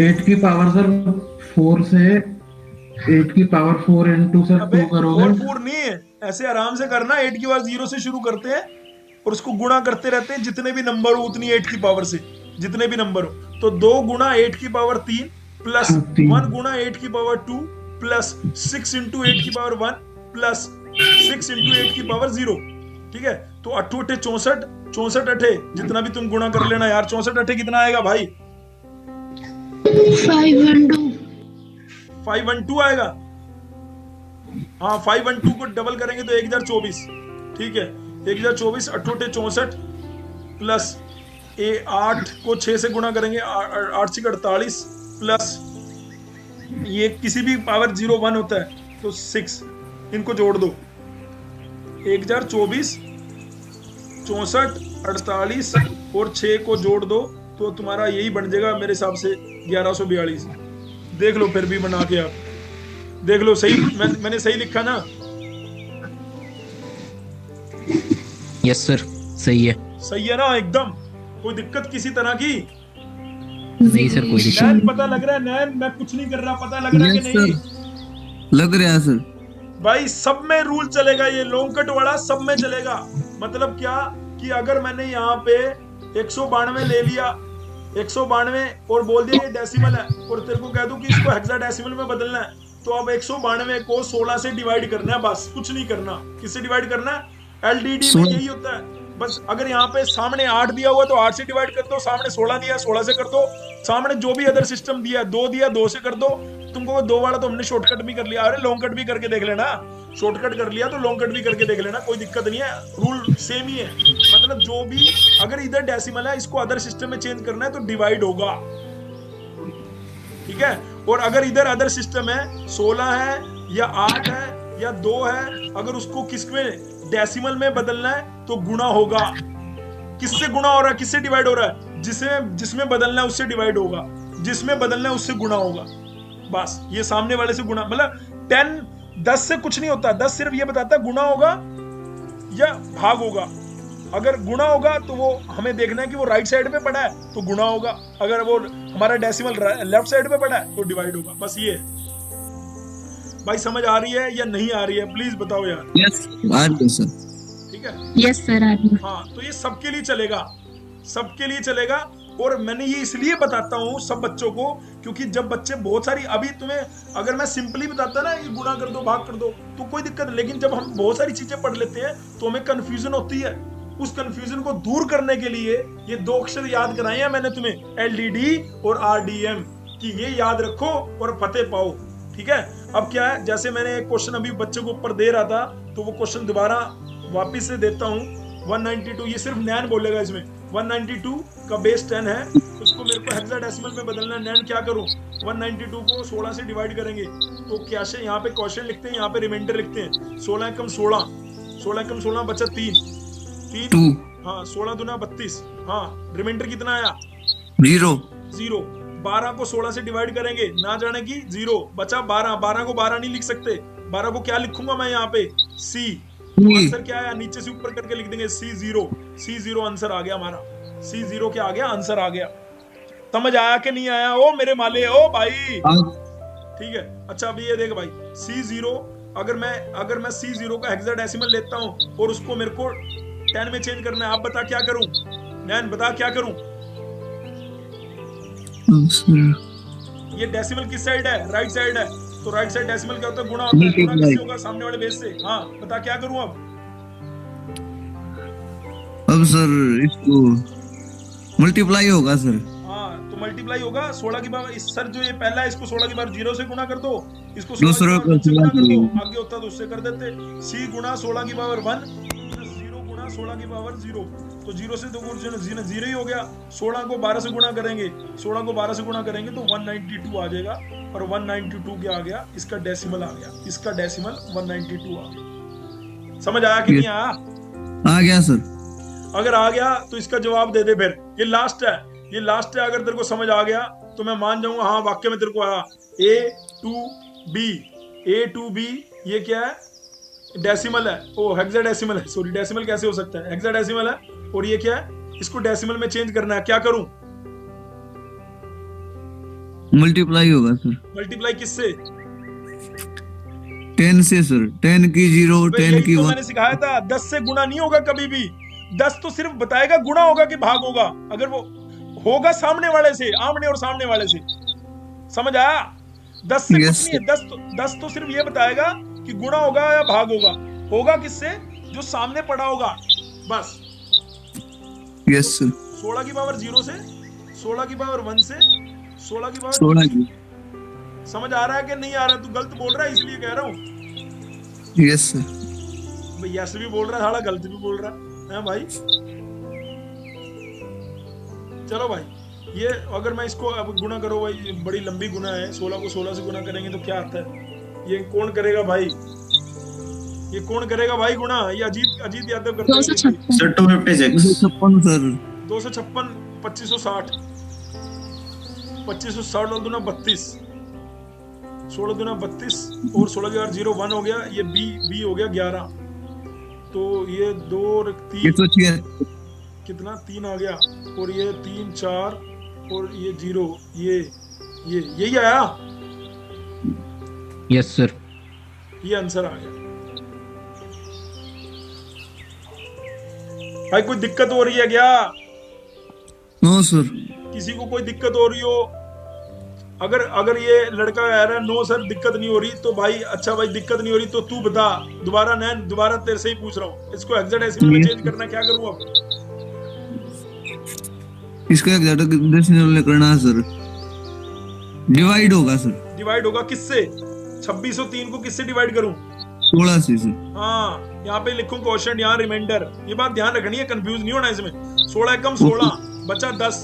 8 की पावर सर 4 से 8 की पावर 4 इंटू सर 2 करोगे। 4 नहीं है, ऐसे आराम से करना। 8 की पावर 0 से शुरू करते हैं और उसको गुणा करते रहते हैं, जितने भी नंबर हो उतनी 8 की पावर से, जितने भी नंबर हो। तो 2 गुणा 8 की पावर 3 प्लस 1 गुणा 8 की पावर 2 प्लस 6 इंटू 8 की पावर 1 प्लस 6 इंटू 8 की पावर 0। ठीक है, तो 8 8 64, 64 अठे जितना भी तुम गुणा कर लेना यार। 64 अठे कितना आएगा भाई? 512 आएगा। हाँ 512 को डबल करेंगे तो 1024। ठीक है, 1024 8 8 64 प्लस 8 को 6 से गुणा करेंगे 8 6 48 प्लस ये किसी भी पावर 0 1 होता है तो 6, इनको जोड़ दो। 1024 64 48 और 6 को जोड़ दो तो तुम्हारा यही बन जाएगा मेरे हिसाब से 1142। देख लो फिर भी बना के आप देख लो, सही मैंने सही लिखा ना? यस सर, सही है। सही है ना एकदम? कोई दिक्कत किसी तरह की? नहीं सर, कोई दिक्कत नैन पता लग रहा है? नैन मैं कुछ नहीं कर रहा, पता लग रहा है कि नहीं? लग रहा है सर। भाई सब में रूल चलेगा, ये लॉन्ग कट वाला सब में चलेगा। मतलब क्या कि अगर मैंने यहाँ पे 192 ले लिया, 192 और बोल दिया ये डेसिमल है, और तेरे को कह दूं कि इसको हेक्साडेसिमल में बदलना है, तो अब 192 को 16 से डिवाइड करना है, बस कुछ नहीं करना। किससे डिवाइड करना है? एलडीडी में यही होता है बस। अगर यहाँ पे सामने 8 दिया हुआ तो 8 से डिवाइड कर दो, सामने 16 दिया 16 से कर दो, सामने जो भी अदर सिस्टम दिया 2 दिया 2 से कर दो। तुमको 2 वाला तो हमने शॉर्टकट भी कर लिया, अरे लॉन्ग कट भी करके देख लेना। शॉर्टकट कर लिया तो लॉन्ग कट भी करके देख लेना, कोई दिक्कत नहीं है, रूल सेम ही है। मतलब जो भी अगर इधर डेसिमल है इसको अदर सिस्टम में चेंज करना है तो डिवाइड होगा। ठीक है, और अगर इधर अदर सिस्टम है 16 है या 8 है या 2 है, अगर उसको किसमें डेसिमल में बदलना है तो गुणा होगा। किससे गुणा हो रहा है, किससे डिवाइड हो रहा है? जिसमें बदलना है उससे डिवाइड होगा, जिसमें बदलना है उससे गुणा होगा। बस ये सामने वाले से गुणा, मतलब 10 से कुछ नहीं होता। 10 सिर्फ ये बताता है गुणा होगा या भाग होगा। अगर गुणा होगा तो वो हमें देखना है कि वो राइट साइड पे पड़ा है तो गुणा होगा, अगर वो हमारा डेसिमल लेफ्ट साइड पे पड़ा है तो डिवाइड होगा। बस ये भाई समझ आ रही है या नहीं आ रही है? प्लीज बताओ यार। यस आ रही है सर। ठीक है, यस सर आ रही है। हाँ तो ये सबके लिए चलेगा, सबके लिए चलेगा। और मैंने ये इसलिए बताता हूँ सब बच्चों को, क्योंकि जब बच्चे बहुत सारी, अभी तुम्हें अगर मैं सिंपली बताता ना ये गुणा कर दो भाग कर दो तो कोई दिक्कत नहीं, लेकिन जब हम बहुत सारी चीजें पढ़ लेते हैं तो हमें कंफ्यूजन होती है। उस कंफ्यूजन को दूर करने के लिए ये 2 अक्षर याद कराए हैं मैंने तुम्हें, एलडीडी और आरडीएम, कि ये याद रखो और फतेह पाओ। ठीक है, अब क्या है, जैसे मैंने एक क्वेश्चन अभी बच्चे को ऊपर दे रहा था तो वो क्वेश्चन दोबारा वापिस से देता हूँ। 192 ये सिर्फ नैन बोलेगा इसमें। 192 का बेस 10 है, उसको मेरे को हेक्साडेसिमल में बदलना है। नैन क्या करूं? 192 को 16 से डिवाइड करेंगे तो क्या से यहाँ पे क्वेश्चन लिखते हैं, यहाँ पे रिमाइंडर लिखते हैं। 16 कम 16, 16 कम 16 बचा 3, हाँ 16 दूना 32, हाँ रिमाइंडर कितना आया? 0। 12 को 16 से डिवाइड करेंगे, ना जाने की 0 बचा 12। 12 को 12 नहीं लिख सकते, 12 को क्या लिखूंगा मैं यहाँ पे? C। आंसर क्या आया? नीचे से ऊपर करके लिख देंगे C0। C0 आंसर आ गया हमारा। C0 क्या आ गया? आंसर आ गया। समझ आया कि नहीं आया? ओ मेरे माले, ओ भाई ठीक है। अच्छा अभी ये देख भाई, C0 अगर मैं C0 का हेक्साडेसिमल लेता हूँ और उसको मेरे को 10 में चेंज करना है, आप बता क्या करूं? नैन बता क्या करूं? ये डेसिमल किस साइड है? राइट साइड है, तो राइट साइड डेसिमल क्या होता है? गुणा होता है। गुणा किससे होगा? सामने वाले बेस से। हाँ बता क्या करूं अब सर इसको मल्टीप्लाई होगा सर। हाँ तो मल्टीप्लाई होगा 16 की पावर, इस सर जो ये पहला है इसको 16 की पावर 0 से गुणा कर दो, इसको 16 की पावर 1 से गुणा कर दो, आगे होता तो उससे कर देते। C गुणा 16 की पावर 1 प्लस 0 गुणा 16 की पावर 0, तो 0 से 2 0 ही हो गया। 16 को 12 से गुणा करेंगे, 16 को 12 से गुणा करेंगे तो 192 आ जाएगा। और 192 क्या आ गया? इसका डेसिमल आ गया, इसका डेसिमल 192 आ गया। समझ आया कि नहीं आया? आ गया सर। अगर आ गया तो इसका जवाब दे दे। फिर ये लास्ट है, ये लास्ट है। अगर तेरे को समझ आ गया तो मैं मान जाऊंगा हाँ वाक्य में तेरे को आया। A to B, A to B ये क्या है? डेसिमल है, ओ हेक्साडेसिमल है, सॉरी डेसिमल कैसे हो सकता है, हेक्साडेसिमल है। और ये क्या है, इसको डेसिमल में चेंज करना है, क्या करूं? मल्टीप्लाई होगा सर। मल्टीप्लाई किससे? 10 से सर, 10 की 0, 10 की तो 1। मैंने सिखाया था 10 से गुणा नहीं होगा कभी भी। 10 तो सिर्फ बताएगा गुणा होगा कि भाग होगा, अगर वो होगा सामने वाले से, आमने और सामने वाले से, समझ आया? 10 से कुछ नहीं है, 10 तो सिर्फ ये बताएगा कि गुणा होगा या भाग होगा। होगा किससे? जो सामने पड़ा होगा, बस। Yes sir. 16 की पावर 0 से, 16 की पावर 1 से, 16 की पावर 16 की। समझ आ रहा है कि नहीं आ रहा? तू गलत बोल रहा है इसलिए कह रहा हूँ। Yes sir. भाई यस भी बोल रहा है, थोड़ा गलत भी बोल रहा है भाई। चलो भाई, ये अगर मैं इसको अब गुना करो भाई, बड़ी लंबी गुना है, 16 को 16 से गुना करेंगे तो क्या आता है? ये कौन करेगा भाई? ये कौन करेगा भाई गुना? ये अजीत यादव करता है। 256 सर। 256 2560 2560 और दूना 32, 16 दूना 32 और 16 के बाद 0 1 हो गया, ये बी हो गया 11, तो ये 2 और 3 कितना 3 आ गया, और ये 3 4 और ये 0, ये यही आया। यस सर, ये आंसर आ गया। भाई कोई दिक्कत हो रही है क्या? No sir. किसी को कोई दिक्कत हो रही हो? अगर ये लड़का कह रहा है नो सर दिक्कत नहीं हो रही, तो भाई अच्छा भाई दिक्कत नहीं हो रही तो तू बता, दोबारा तेरे से ही पूछ रहा हूँ, इसको हेक्साडेसिमल में चेंज करना, क्या करूँ अब? इसका हेक्साडेसिमल करना है सर, डिवाइड होगा सर। डिवाइड होगा किससे? 2603 को किससे डिवाइड करूं? 16 से सर। हाँ, यहाँ पे लिखूं क्वेश्चन, यहाँ रिमाइंडर, ये बात ध्यान रखनी है, कंफ्यूज नहीं होना इसमें। 16 कम 16 बचा 10,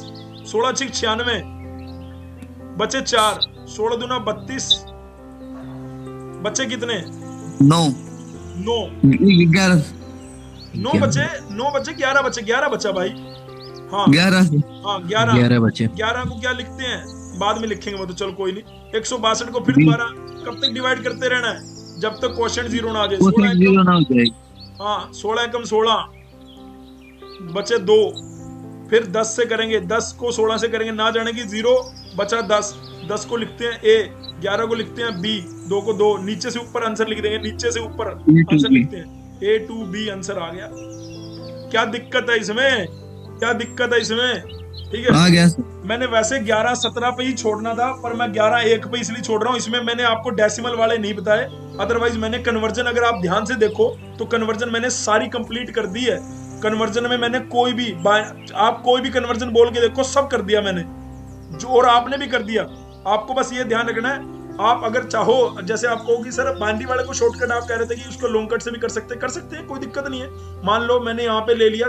16 6 96 बचे 4, 16 दूना 32 बचे कितने? 9 11 9 बचे 11 बचे, 11 बचा भाई। हाँ 11 बचे। 11 को क्या लिखते हैं? बाद में लिखेंगे वो तो, चल कोई नहीं। 162 को फिर दोबारा कब तक डिवाइड करते रहना है? जब तक क्वेश्चन 0 ना आ जाए। 16 कम 16 बचे 2, फिर 10 से करेंगे, 10 को 16 से करेंगे, ना जाने की 0 बचा 10, 10 को लिखते हैं ए, 11 को लिखते हैं बी, 2 को 2, नीचे से ऊपर आंसर लिख देंगे, नीचे से ऊपर आंसर लिखते हैं, ए टू बी आंसर आ गया। क्या दिक्कत है इसमें? क्या दिक्कत है इसमें? ठीक है, आ गया। मैंने वैसे 11-17 पे ही छोड़ना था, पर मैं 11-1 पे इसलिए छोड़ रहा हूँ, इसमें मैंने आपको डेसिमल वाले नहीं बताए। अदरवाइज मैंने कन्वर्जन, अगर आप ध्यान से देखो तो कन्वर्जन मैंने सारी कंप्लीट कर दी है। कन्वर्जन में मैंने कोई भी, आप कोई भी कन्वर्जन बोल के देखो, सब कर दिया मैंने, जो और आपने भी कर दिया। आपको बस ये ध्यान रखना है, आप अगर चाहो, जैसे आप कहोगे सर बाइनरी वाले को शॉर्टकट, आप कह रहे थे कि उसको लॉन्ग कट से भी कर सकते हैं, कोई दिक्कत नहीं है। मान लो मैंने यहाँ पे ले लिया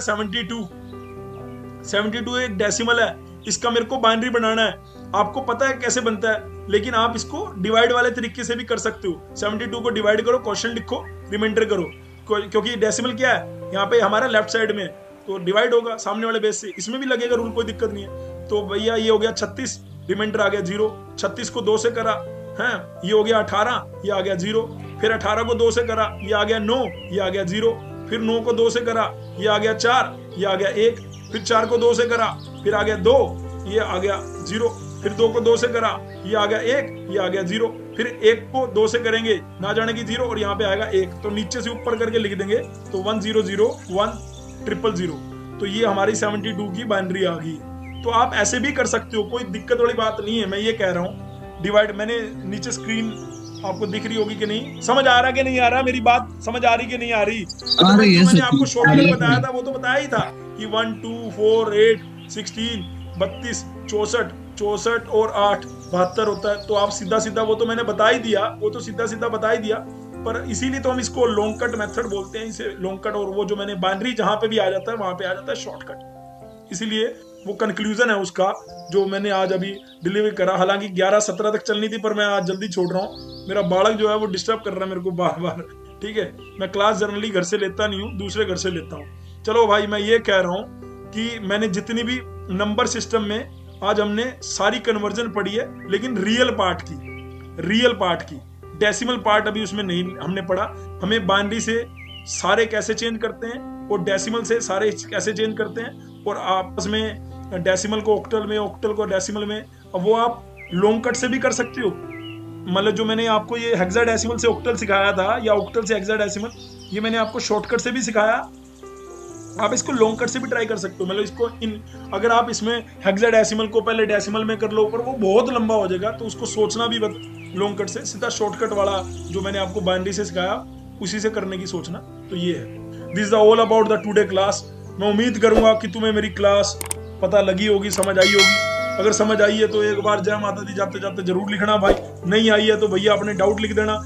72 एक डेसिमल है, इसका मेरे को बाइनरी बनाना है, आपको पता है कैसे बनता है, लेकिन आप इसको डिवाइड वाले तरीके से भी कर सकते हो। 72 को डिवाइड करो, क्वेश्चन लिखो, रिमाइंडर करो, क्योंकि डेसिमल क्या है यहाँ पे हमारा लेफ्ट साइड में, तो डिवाइड होगा सामने वाले बेस से, इसमें भी लगेगा रूल, कोई दिक्कत नहीं है। तो भैया ये हो गया 36, रिमाइंडर आ गया 0, 36 को 2 से करा है, ये हो गया 18, ये आ गया 0, फिर 18 को 2 से करा, ये आ गया 9, ये आ गया 0, फिर 9 को 2 से करा, ये आ गया 4, ये आ गया 1, फिर 4 को 2 से करा, फिर आ गया 2, ये आ गया 0, फिर 2 को 2 से करा, ये आ गया 1, ये आ गया 0, फिर 1 को 2 से करेंगे, ना जाने की 0, और यहाँ पे आएगा 1, तो नीचे से ऊपर करके लिख देंगे, तो 100100, तो ये हमारी 72 की बाइनरी आ गई। तो आप ऐसे भी कर सकते हो, कोई दिक्कत वाली बात नहीं है। मैं ये कह रहा हूँ डिवाइड, मैंने नीचे स्क्रीन आपको दिख रही होगी कि नहीं, समझ आ रहा कि नहीं आ रहा, मेरी बात समझ आ रही कि नहीं आ रही? मैंने आपको शॉर्टकट बताया था, वो तो बताया ही था कि 1 2 4 8 16 32 64 और 8 72 होता है, तो आप सीधा सीधा, वो तो मैंने बता ही दिया, वो तो सीधा सीधा बता ही दिया, पर इसीलिए तो हम इसको लॉन्ग कट मेथड बोलते हैं, इसे लॉन्ग कट, और वो जो मैंने बाइनरी जहां पे भी आ जाता है वहां पे आ जाता है शॉर्टकट, इसीलिए वो कंक्लूजन है उसका जो मैंने आज अभी डिलीवर करा। हालांकि 11-17 तक चलनी थी, पर मैं आज जल्दी छोड़ रहा हूँ, मेरा बालक जो है वो डिस्टर्ब कर रहा है मेरे को बार बार। ठीक है, मैं क्लास जनरली घर से लेता नहीं हूँ, दूसरे घर से लेता हूँ। चलो भाई, मैं ये कह रहा हूँ कि मैंने जितनी भी नंबर सिस्टम में आज हमने सारी कन्वर्जन पढ़ी है, लेकिन रियल पार्ट की, डेसिमल पार्ट अभी उसमें नहीं हमने पढ़ा। हमें बाइनरी से सारे कैसे चेंज करते हैं और डेसिमल से सारे कैसे चेंज करते हैं, और आपस में डेसिमल को ऑक्टल में, ऑक्टल को डेसिमल में। अब वो आप लॉन्ग कट से भी कर सकते हो। मतलब जो मैंने आपको ये हेक्साडेसिमल से ऑक्टल सिखाया था या ऑक्टल से हेक्साडेसिमल, ये मैंने आपको शॉर्टकट से भी सिखाया। आप इसको लॉन्ग कट से भी ट्राई कर सकते हो। मतलब इसको अगर आप इसमें हेक्साडेसिमल को पहले डेसिमल में कर लो, पर वो बहुत लंबा हो जाएगा, तो उसको सोचना भी लॉन्ग कट से, सीधा शॉर्टकट वाला जो मैंने आपको बाइनरी से सिखाया उसी से करने की सोचना। तो ये है, this is all about the today class. मैं उम्मीद करूंगा कि तुम्हें मेरी क्लास पता लगी होगी, समझ आई होगी। अगर समझ आई है तो एक बार जय माता दी जाते जाते जरूर लिखना भाई, नहीं आई है तो भैया अपने डाउट लिख देना।